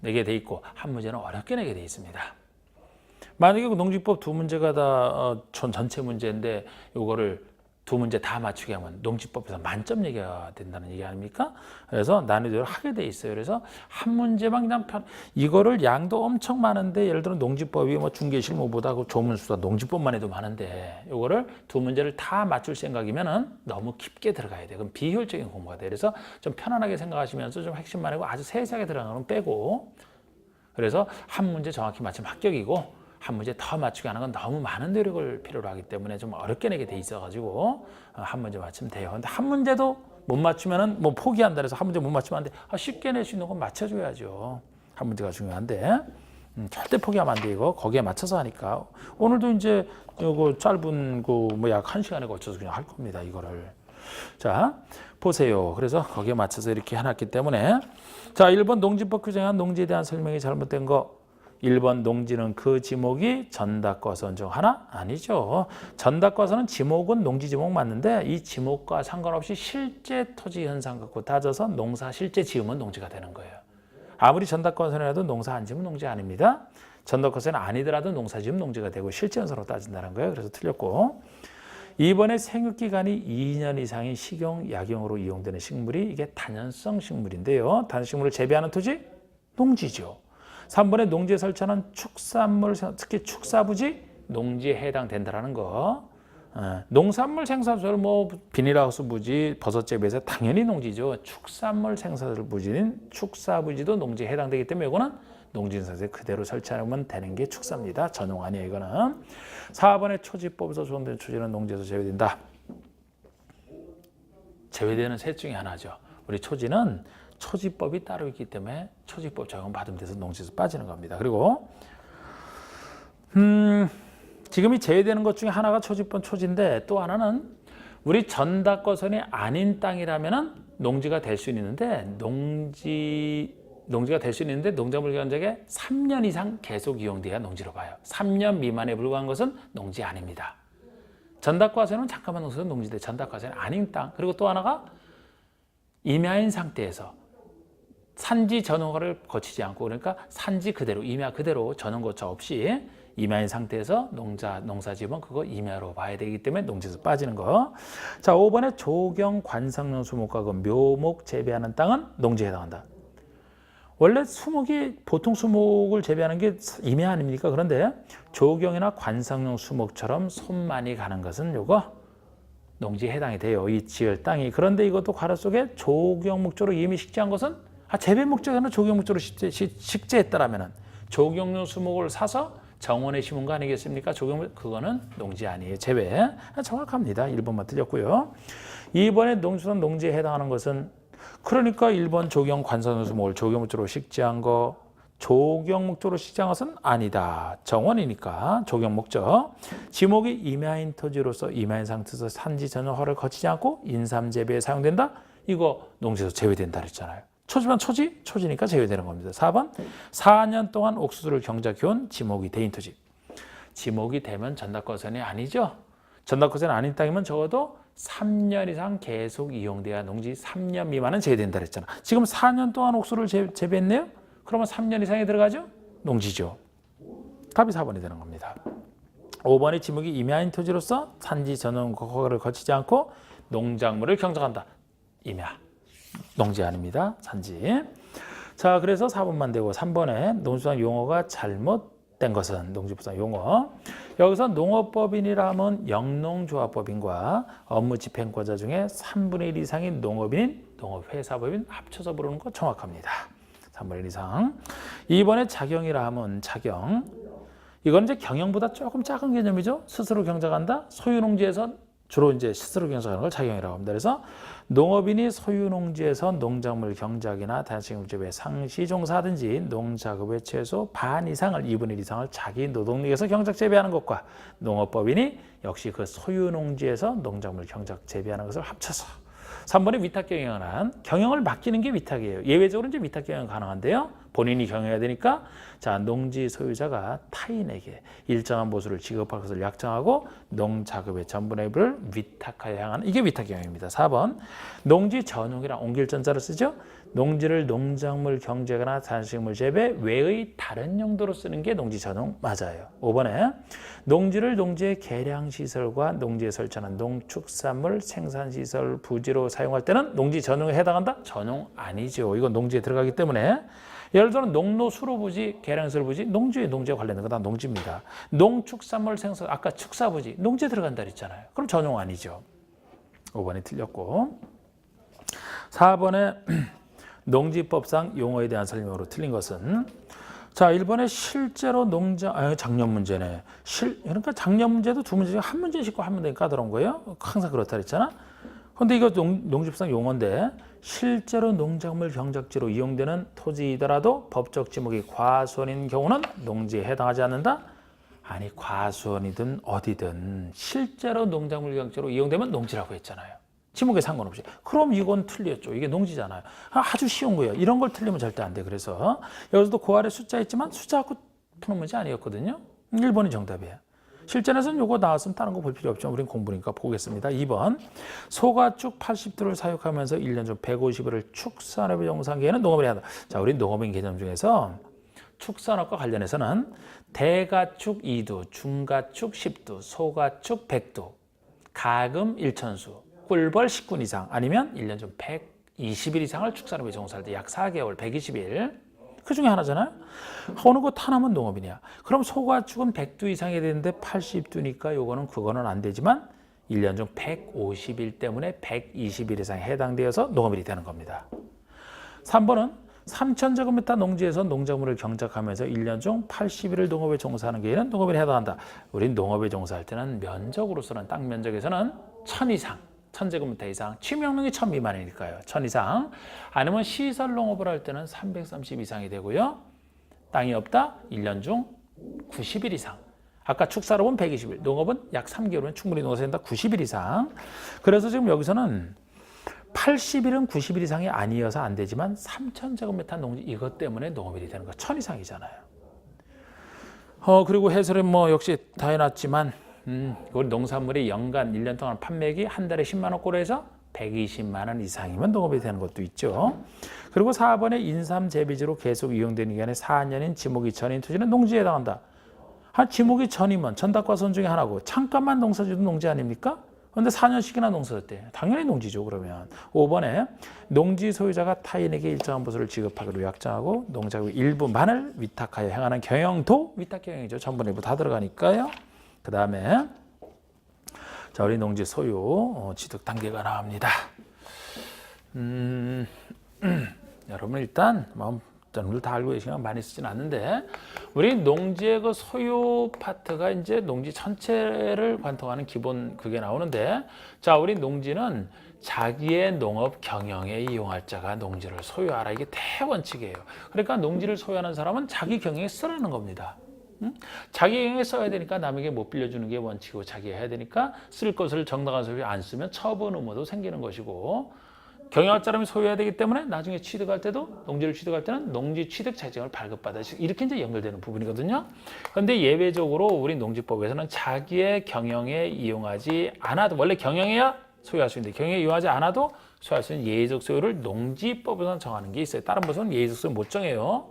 [SPEAKER 1] 내게 돼 있고 한 문제는 어렵게 내게 돼 있습니다. 만약에 그 농지법 두 문제가 다 전체 문제인데 이거를 두 문제 다 맞추게 하면 농지법에서 만점 얘기가 된다는 얘기 아닙니까? 그래서 난이도를 하게 돼 있어요. 그래서 한 문제만 그냥 이거를 양도 엄청 많은데, 예를 들어 농지법이 뭐 중개실무보다 그 조문수다 농지법만 해도 많은데 이거를 두 문제를 다 맞출 생각이면은 너무 깊게 들어가야 돼. 그럼 비효율적인 공부가 돼. 그래서 좀 편안하게 생각하시면서 좀 핵심만 하고 아주 세세하게 들어가는 건 빼고, 그래서 한 문제 정확히 맞추면 합격이고 한 문제 더 맞추게 하는 건 너무 많은 노력을 필요로 하기 때문에 좀 어렵게 내게 돼 있어가지고 한 문제 맞추면 돼요. 근데 한 문제도 못 맞추면은 뭐 포기한다 해서 한 문제 못 맞추면 안 돼. 쉽게 낼 수 있는 건 맞춰줘야죠. 한 문제가 중요한데 절대 포기하면 안 돼. 이거 거기에 맞춰서 하니까 오늘도 이제 이거 짧은 거 뭐 약 1시간에 걸쳐서 그냥 할 겁니다. 이거를. 자, 보세요. 그래서 거기에 맞춰서 이렇게 해놨기 때문에, 자, 1번 농지법 규정한 농지에 대한 설명이 잘못된 거. 1번 농지는 그 지목이 전답과서는 중 하나? 아니죠. 전답과서는 지목은 농지 지목 맞는데 이 지목과 상관없이 실제 토지 현상 갖고 따져서 농사 실제 지으면 농지가 되는 거예요. 아무리 전답과서라도 농사 안 지으면 농지 아닙니다. 전답과서는 아니더라도 농사 지으면 농지가 되고 실제 현상으로 따진다는 거예요. 그래서 틀렸고, 2번의 생육기간이 2년 이상인 식용, 약용으로 이용되는 식물이 이게 다년성 식물인데요. 다년식물을 재배하는 토지? 농지죠. 3번에 농지에 설치하는 축산물, 특히 축사부지 농지에 해당된다라는 거. 농산물 생산물 뭐 비닐하우스 부지, 버섯재배에서 당연히 농지죠. 축산물 생산물 부지는 축사부지도 농지에 해당되기 때문에 이거는 농지인사세 그대로 설치하면 되는 게 축사입니다. 전용 아니에요, 이거는. 4번에 초지법에서 조정된 초지는 농지에서 제외된다. 제외되는 셋 중에 하나죠. 우리 초지는 초지법이 따로 있기 때문에 초지법 적용 받으면 돼서 농지에서 빠지는 겁니다. 그리고 지금 이 제외되는 것 중에 하나가 초지법 초지인데 또 하나는 우리 전답거선이 아닌 땅이라면은 농지가 될 수 있는데 농지가 될 수 있는데 농작물 경작에 3년 이상 계속 이용돼야 농지로 봐요. 3년 미만에 불과한 것은 농지 아닙니다. 전답과세는 잠깐만 농지는 농지대 전답과세는 아닌 땅. 그리고 또 하나가 임야인 상태에서 산지 전용허를 거치지 않고 그러니까 산지 그대로 임야 그대로 전용 거처 없이 임야인 상태에서 농사지으면 그거 임야로 봐야 되기 때문에 농지에서 빠지는 거. 자, 5번에 조경 관상용 수목과 그 묘목 재배하는 땅은 농지에 해당한다. 원래 수목이 보통 수목을 재배하는 게 임야 아닙니까? 그런데 조경이나 관상용 수목처럼 손 많이 가는 것은 요거 농지에 해당이 돼요. 이 지을 땅이. 그런데 이것도 괄호 속에 조경 목적으로 이미 식재한 것은 재배 목적에는 조경 목적으로 식재했다라면은 조경용 수목을 사서 정원에 심은 거 아니겠습니까? 그거는 농지 아니에요. 재배. 정확합니다. 1번만 틀렸고요. 2번에 농수산 농지에 해당하는 것은 그러니까 1번 조경 관상용 수목을 조경 목적으로 식재한 거 조경 목적으로 식재한 것은 아니다. 정원이니까 조경 목적. 지목이 임야인 토지로서 임야인 상태에서 산지 전용 허를 거치지 않고 인삼 재배에 사용된다. 이거 농지에서 제외된다 그랬잖아요. 초지만 초지니까 제외되는 겁니다. 4번 4년 동안 옥수수를 경작해온 지목이 대인 토지. 지목이 되면 전답거선이 아니죠. 전답거선이 아닌 땅이면 적어도 3년 이상 계속 이용돼야 농지 3년 미만은 제외된다 그랬잖아. 지금 4년 동안 옥수수를 재배했네요. 그러면 3년 이상에 들어가죠? 농지죠. 답이 4번이 되는 겁니다. 5번의 지목이 임야인 토지로서 산지 전용 허가를 거치지 않고 농작물을 경작한다. 임야. 농지 아닙니다. 산지. 자, 그래서 4번만 되고 3번에 농수산 용어가 잘못된 것은 농지부산 용어. 여기서 농업법인이라 하면 영농조합법인과 업무집행권자 중에 3분의 1 이상이 농업인인 농업회사법인 합쳐서 부르는 거 정확합니다. 3분의 1 이상. 2번에 작용이라 하면 작용. 이건 이제 경영보다 조금 작은 개념이죠. 스스로 경작한다. 소유농지에서 주로 이제 스스로 경작하는 걸 작용이라고 합니다. 그래서 농업인이 소유농지에서 농작물 경작이나 단식물 재배, 상시 종사하든지 농작업의 최소 반 이상을 2분의 1 이상을 자기 노동력에서 경작 재배하는 것과 농업법인이 역시 그 소유농지에서 농작물 경작 재배하는 것을 합쳐서 3번에 위탁 경영을 한 경영을 맡기는 게 위탁이에요. 예외적으로 이제 위탁 경영 가능한데요. 본인이 경영해야 되니까 자 농지 소유자가 타인에게 일정한 보수를 지급할 것을 약정하고 농작업의 전분의 일부를 위탁하여 향하는 이게 위탁 경영입니다. 4번 농지 전용이랑 옮길 전자를 쓰죠. 농지를 농작물 경작이나 단식물 재배 외의 다른 용도로 쓰는 게 농지 전용 맞아요. 5번에 농지를 농지의 계량시설과 농지에 설치하는 농축산물 생산시설 부지로 사용할 때는 농지 전용에 해당한다? 전용 아니죠. 이건 농지에 들어가기 때문에 예를 들어 농노수로 부지, 계량시설 부지, 농지에 관련된 거 다 농지입니다. 농축산물 생산, 아까 축사부지, 농지에 들어간다 그랬잖아요. 그럼 전용 아니죠. 5번이 틀렸고 4번에 농지법상 용어에 대한 설명으로 틀린 것은 자 1번에 실제로 작년 문제네. 그러니까 작년 문제도 두 문제 중에 한 문제 싣고 한 문제 까다로운 거예요. 항상 그렇다 그랬잖아. 그런데 이거 농지법상 용어인데 실제로 농작물 경작지로 이용되는 토지이더라도 법적 지목이 과수원인 경우는 농지에 해당하지 않는다? 아니 과수원이든 어디든 실제로 농작물 경작지로 이용되면 농지라고 했잖아요. 지목에 상관없이. 그럼 이건 틀렸죠. 이게 농지잖아요. 아주 쉬운 거예요. 이런 걸 틀리면 절대 안 돼. 그래서 여기서도 그 아래 숫자 있지만 숫자 갖고 푸는 문제 아니었거든요. 1번이 정답이에요. 실전에서는 요거 나왔으면 다른 거 볼 필요 없죠. 우린 공부니까 보겠습니다. 2번 소가축 80도를 사육하면서 1년 중 150일을 축산업의 정상기에는 농업을 해야 한다. 자, 우리 농업인 개념 중에서 축산업과 관련해서는 대가축 2도, 중가축 10도, 소가축 100도, 가금 1천수, 꿀벌 10군 이상 아니면 1년 중 120일 이상을 축산업에 종사할 때 약 4개월 120일 그 중에 하나잖아요. 어느 것 하나면 농업이냐. 그럼 소가축은 100두 이상이 되는데 80두니까 그거는 안 되지만 1년 중 150일 때문에 120일 이상에 해당되어서 농업일이 되는 겁니다. 3번은 3,000제곱미터 농지에서 농작물을 경작하면서 1년 중 80일을 농업에 종사하는 게에는 농업일에 해당한다. 우린 농업에 종사할 때는 면적으로서는 땅 면적에서는 1,000 이상, 1,000제곱미터 이상, 취미용농이 1,000 미만이니까요. 1,000 이상. 아니면 시설 농업을 할 때는 330 이상이 되고요. 땅이 없다? 1년 중 90일 이상. 아까 축사업은 120일, 농업은 약 3개월이면 충분히 농사가 된다. 90일 이상. 그래서 지금 여기서는 80일은 90일 이상이 아니어서 안 되지만 3,000제곱미터 농지 이것 때문에 농업일이 되는 거 1,000 이상이잖아요. 그리고 해설은 뭐 역시 다 해놨지만 우리 농산물이 연간 1년 동안 판매액이 한 달에 10만 원꼴로 해서 120만 원 이상이면 농업이 되는 것도 있죠. 그리고 4번에 인삼 재배지로 계속 이용되는 기간에 4년인 지목이 전인 토지는 농지에 해당한다. 지목이 전이면 전닭과 선 중에 하나고 잠깐만 농사지도 농지 아닙니까? 그런데 4년씩이나 농사졌대. 당연히 농지죠, 그러면. 5번에 농지 소유자가 타인에게 일정한 보수를 지급하기로 약정하고 농작의 일부만을 위탁하여 행하는 경영도 위탁경영이죠. 전분 일부 다 들어가니까요. 그 다음에 자, 우리 농지 소유 취득 단계가 나옵니다. 여러분 일단 여러분들 다 알고 계시면 많이 쓰진 않는데 우리 농지의 그 소유 파트가 이제 농지 전체를 관통하는 기본 그게 나오는데 자, 우리 농지는 자기의 농업 경영에 이용할 자가 농지를 소유하라. 이게 대원칙이에요. 그러니까 농지를 소유하는 사람은 자기 경영에 쓰라는 겁니다. 자기 경영에 써야 되니까 남에게 못 빌려주는 게 원칙이고 자기가 해야 되니까 쓸 것을 정당한 소유 안 쓰면 처분 의무도 생기는 것이고 경영할 사람이 소유해야 되기 때문에 나중에 취득할 때도 농지를 취득할 때는 농지 취득 자격을 발급받아 이렇게 이제 연결되는 부분이거든요. 그런데 예외적으로 우리 농지법에서는 자기의 경영에 이용하지 않아도 원래 경영해야 소유할 수 있는데 경영에 이용하지 않아도 소유할 수 있는 예외적 소유를 농지법에서는 정하는 게 있어요. 다른 것은 예외적 소유 못 정해요.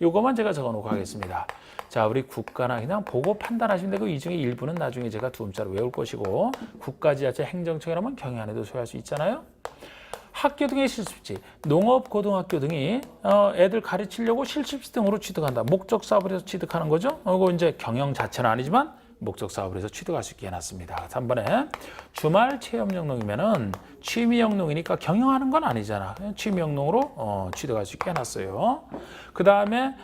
[SPEAKER 1] 요거만 제가 적어놓고 하겠습니다. 자, 우리 국가나 그냥 보고 판단하시면 되고 이 중에 일부는 나중에 제가 두 음자로 외울 것이고 국가지자체 행정청이라면 경영 안에도 소유할 수 있잖아요. 학교 등의 실습지, 농업, 고등학교 등이 애들 가르치려고 실습지 등으로 취득한다. 목적 사업을 해서 취득하는 거죠. 이거 이제 경영 자체는 아니지만 목적 사업을 해서 취득할 수 있게 해놨습니다. 3번에 주말 체험 영농이면은 취미 영농이니까 경영하는 건 아니잖아. 취미 영농으로 취득할 수 있게 해놨어요. 그 다음에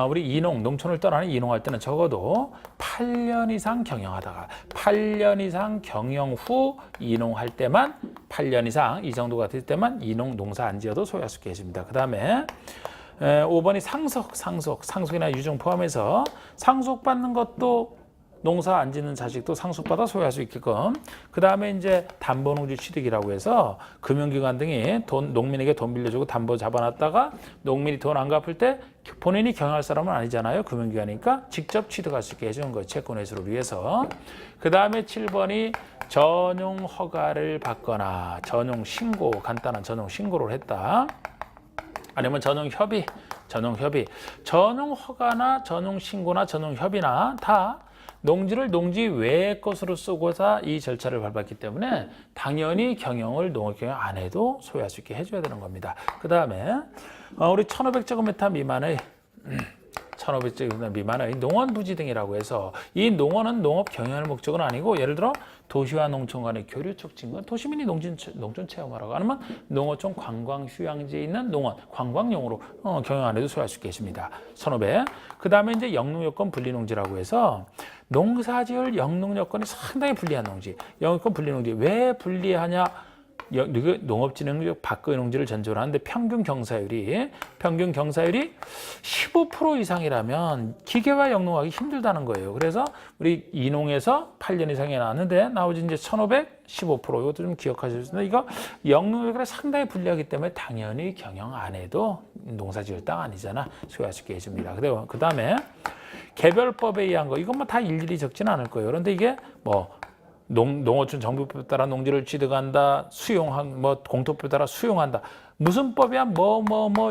[SPEAKER 1] 우리 이농, 농촌을 떠나는 이농할 때는 적어도 8년 이상 경영하다가 8년 이상 경영 후 이농할 때만 8년 이상 이 정도가 될 때만 이농 농사 안 지어도 소유할 수 있게 해줍니다. 그 다음에 5번이 상속이나 유증 포함해서 상속받는 것도 농사 안 짓는 자식도 상속받아 소유할 수 있게끔. 그 다음에 이제 담보농지 취득이라고 해서 금융기관 등이 농민에게 돈 빌려주고 담보 잡아놨다가 농민이 돈 안 갚을 때 본인이 경영할 사람은 아니잖아요. 금융기관이니까 직접 취득할 수 있게 해주는 거예요. 채권 회수를 위해서. 그 다음에 7번이 전용 허가를 받거나 전용 신고, 간단한 전용 신고를 했다. 아니면 전용 협의. 전용 허가나 전용 신고나 전용 협의나 다 농지를 농지 외의 것으로 쓰고자 이 절차를 밟았기 때문에 당연히 경영을 농업경영 안 해도 소유할 수 있게 해줘야 되는 겁니다. 그 다음에 우리 1,500제곱미터 미만의 1,500제곱미터 미만의 농원 부지 등이라고 해서 이 농원은 농업 경영할 목적은 아니고 예를 들어 도시와 농촌 간의 교류 촉진과 도시민이 농촌 체험하라고 하면 농어촌 관광 휴양지에 있는 농원 관광용으로 경영 안 해도 소유할 수 있게 해줍니다. 1,500. 그 다음에 이제 영농요건 분리농지라고 해서 농사지을 영농요건이 상당히 불리한 농지. 영농요건 분리농지 왜 불리하냐? 농업진흥적 밖의 농지를 전제로 하는데 평균 경사율이 15% 이상이라면 기계화 영농하기 힘들다는 거예요. 그래서 우리 이농에서 8년 이상이 나왔는데 나머지 이제 1,500, 15% 이것도 좀 기억하실 수 있는데 이거 영농요건이 상당히 불리하기 때문에 당연히 경영 안 해도 농사지을 땅 아니잖아. 소유할 수 있게 해줍니다. 그 다음에 개별법에 의한 거 이것만 다 일일이 적지는 않을 거예요. 그런데 이게 뭐 농어촌 정비법에 따라 농지를 취득한다, 공토법에 따라 수용한다. 무슨 법이야,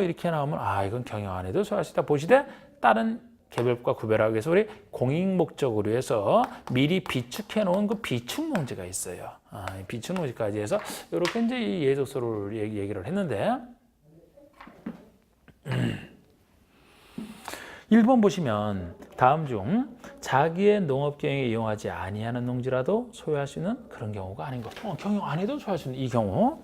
[SPEAKER 1] 이렇게 나오면, 이건 경영 안 해도 소유할 수 있다. 보시되, 다른 개별법과 구별하기 위해서 우리 공익 목적으로 해서 미리 비축해 놓은 그 비축 농지가 있어요. 비축 농지까지 해서, 이렇게 이제 이 예적서를 얘기를 했는데, 1번 보시면 다음 중 자기의 농업 경영에 이용하지 아니하는 농지라도 소유할 수 있는 그런 경우가 아닌 것. 경영 안 해도 소유할 수 있는 이 경우.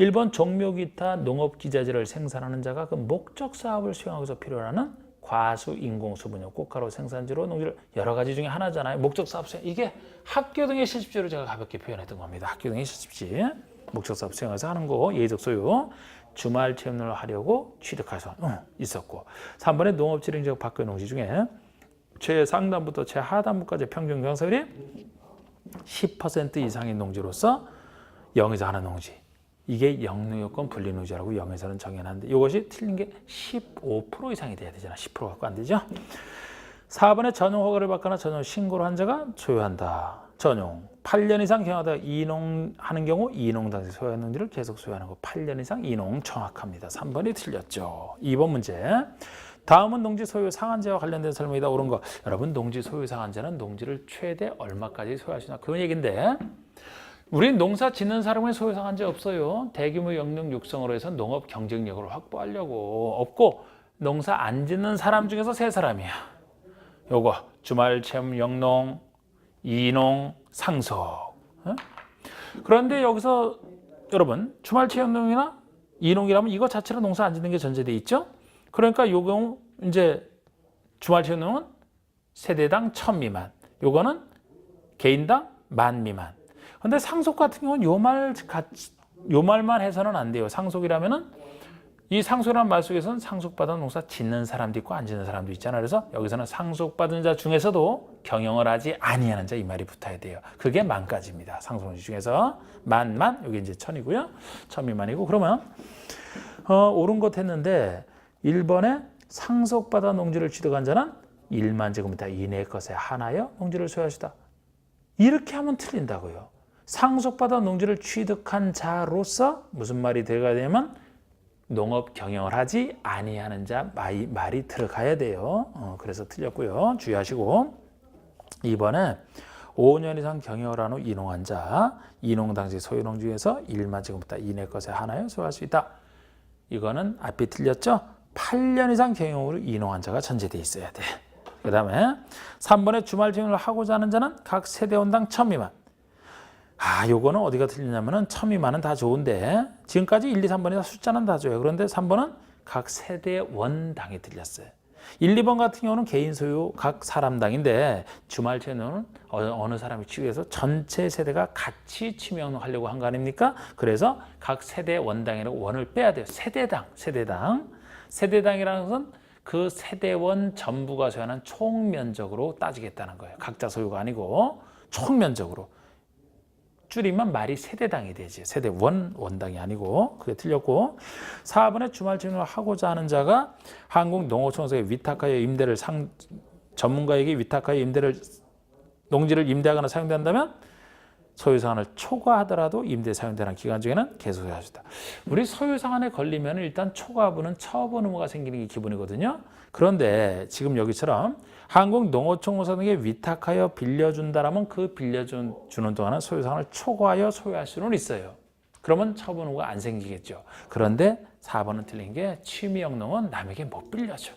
[SPEAKER 1] 1번 종묘 기타 농업 기자재를 생산하는 자가 그 목적 사업을 수행하기 위해서 필요로 는 과수, 인공, 수분력, 꽃가루 생산지로 농지를 여러 가지 중에 하나잖아요. 목적 사업 수행. 이게 학교 등의 실습지로 제가 가볍게 표현했던 겁니다. 학교 등의 실습지. 목적 사업 수행해서 하는 거, 예의적 소유. 주말 체험을 하려고 취득해서 있었고. 3번에 농업지능 지역 밖의 농지 중에 최상단부터 최하단부까지 평균 경사율이 10% 이상인 농지로서 0에서 하는 농지. 이게 영농요건 분리농지라고 0에서는 정해놨는데 이것이 틀린 게 15% 이상이 돼야 되잖아. 10% 갖고 안 되죠. 4번에 전용 허가를 받거나 전용 신고를 한 자가 소유한다. 전용 8년 이상 경영하다가 이농하는 경우 이농 당시 소유한 농지를 계속 소유하는 거. 8년 이상 이농 정확합니다. 3번이 틀렸죠. 2번 문제. 다음은 농지 소유 상한제와 관련된 설명이다. 옳은 거. 여러분 농지 소유 상한제는 농지를 최대 얼마까지 소유할 수 있나 그런 얘기인데 우린 농사 짓는 사람의 소유 상한제 없어요. 대규모 영농 육성으로 해서 농업 경쟁력을 확보하려고 없고 농사 안 짓는 사람 중에서 세 사람이야. 요거 주말 체험 영농, 이농, 상속. 그런데 여기서 여러분 주말 체험농이나 이농이라면 이거 자체로 농사 안 짓는 게 전제돼 있죠. 그러니까 요 경우 이제 주말 체험농은 세대당 1000 미만. 요거는 개인당 10,000 미만. 근데 상속 같은 경우는 요 말만 해서는 안 돼요. 상속이라면은 이 상속이라는 말 속에서는 상속받은 농사 짓는 사람도 있고 안 짓는 사람도 있잖아요. 그래서 여기서는 상속받은 자 중에서도 경영을 하지 아니하는 자 이 말이 붙어야 돼요. 그게 만까지입니다. 상속농지 중에서 만 여기 이제 1000이고요. 1000 미만이고 그러면 옳은 것 했는데 1번에 상속받아 농지를 취득한 자는 1만 제곱미터 이내의 것에 하나여 농지를 소유하시다. 이렇게 하면 틀린다고요. 상속받아 농지를 취득한 자로서 무슨 말이 들어가야 되냐면 농업 경영을 하지 아니하는 자 말이 들어가야 돼요. 그래서 틀렸고요. 주의하시고 2번에 5년 이상 경영을 한 후 이농한 자, 이농 당시 소유농 중에서 1만 제곱미터 이내 것에 하나여 소유할 수 있다. 이거는 앞이 틀렸죠? 8년 이상 경영으로 이농한 자가 전제되어 있어야 돼. 그 다음에 3번에 주말 경영을 하고자 하는 자는 각 세대원당 1000 미만. 요거는 어디가 틀리냐면은 1000 미만은 다 좋은데 지금까지 1, 2, 3번이 다 숫자는 다 줘요. 그런데 3번은 각 세대원당이 틀렸어요. 1, 2번 같은 경우는 개인 소유 각 사람당인데 주말 체험은 어느 사람이 취득해서 전체 세대가 같이 취명하려고 한 거 아닙니까? 그래서 각 세대 원당이라고 원을 빼야 돼요. 세대당이라는 것은 그 세대원 전부가 소유하는 총 면적으로 따지겠다는 거예요. 각자 소유가 아니고 총 면적으로. 줄이면 말이 세대당이 되지. 세대원, 원당이 아니고 그게 틀렸고 4번에 주말 체험을 하고자 하는 자가 한국농어총회에 위탁하여 임대를 전문가에게 위탁하여 농지를 임대하거나 사용된다면 소유상한을 초과하더라도 임대 사용되는 기간 중에는 계속 소유할 수 있다. 우리 소유상한에 걸리면 일단 초과분은 처분 의무가 생기는 게 기본이거든요. 그런데 지금 여기처럼 한국농어총회사 등에 위탁하여 빌려준다라면 그 빌려주는 동안은 소유상한을 초과하여 소유할 수는 있어요. 그러면 처분 의무가 안 생기겠죠. 그런데 4번은 틀린 게 취미영농은 남에게 못 빌려줘.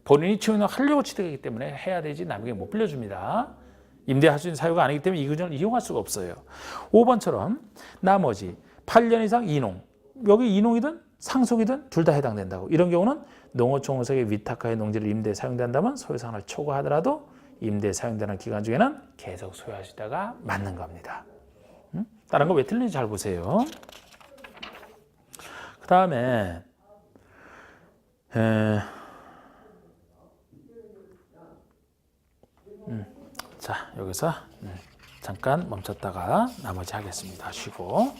[SPEAKER 1] 본인이 취미영농 하려고 취득하기 때문에 해야 되지 남에게 못 빌려줍니다. 임대할 수 있는 사유가 아니기 때문에 이 규정을 이용할 수가 없어요. 5번처럼 나머지 8년 이상 이농, 여기 이농이든 상속이든 둘 다 해당된다고. 이런 경우는 농어총회사에 위탁하여 농지를 임대에 사용된다면 소유상한을 초과하더라도 임대에 사용되는 기간 중에는 계속 소유할 수 있다가 맞는 겁니다. 다른 거 왜 틀린지 잘 보세요. 그 다음에 자 여기서 잠깐 멈췄다가 나머지 하겠습니다. 쉬고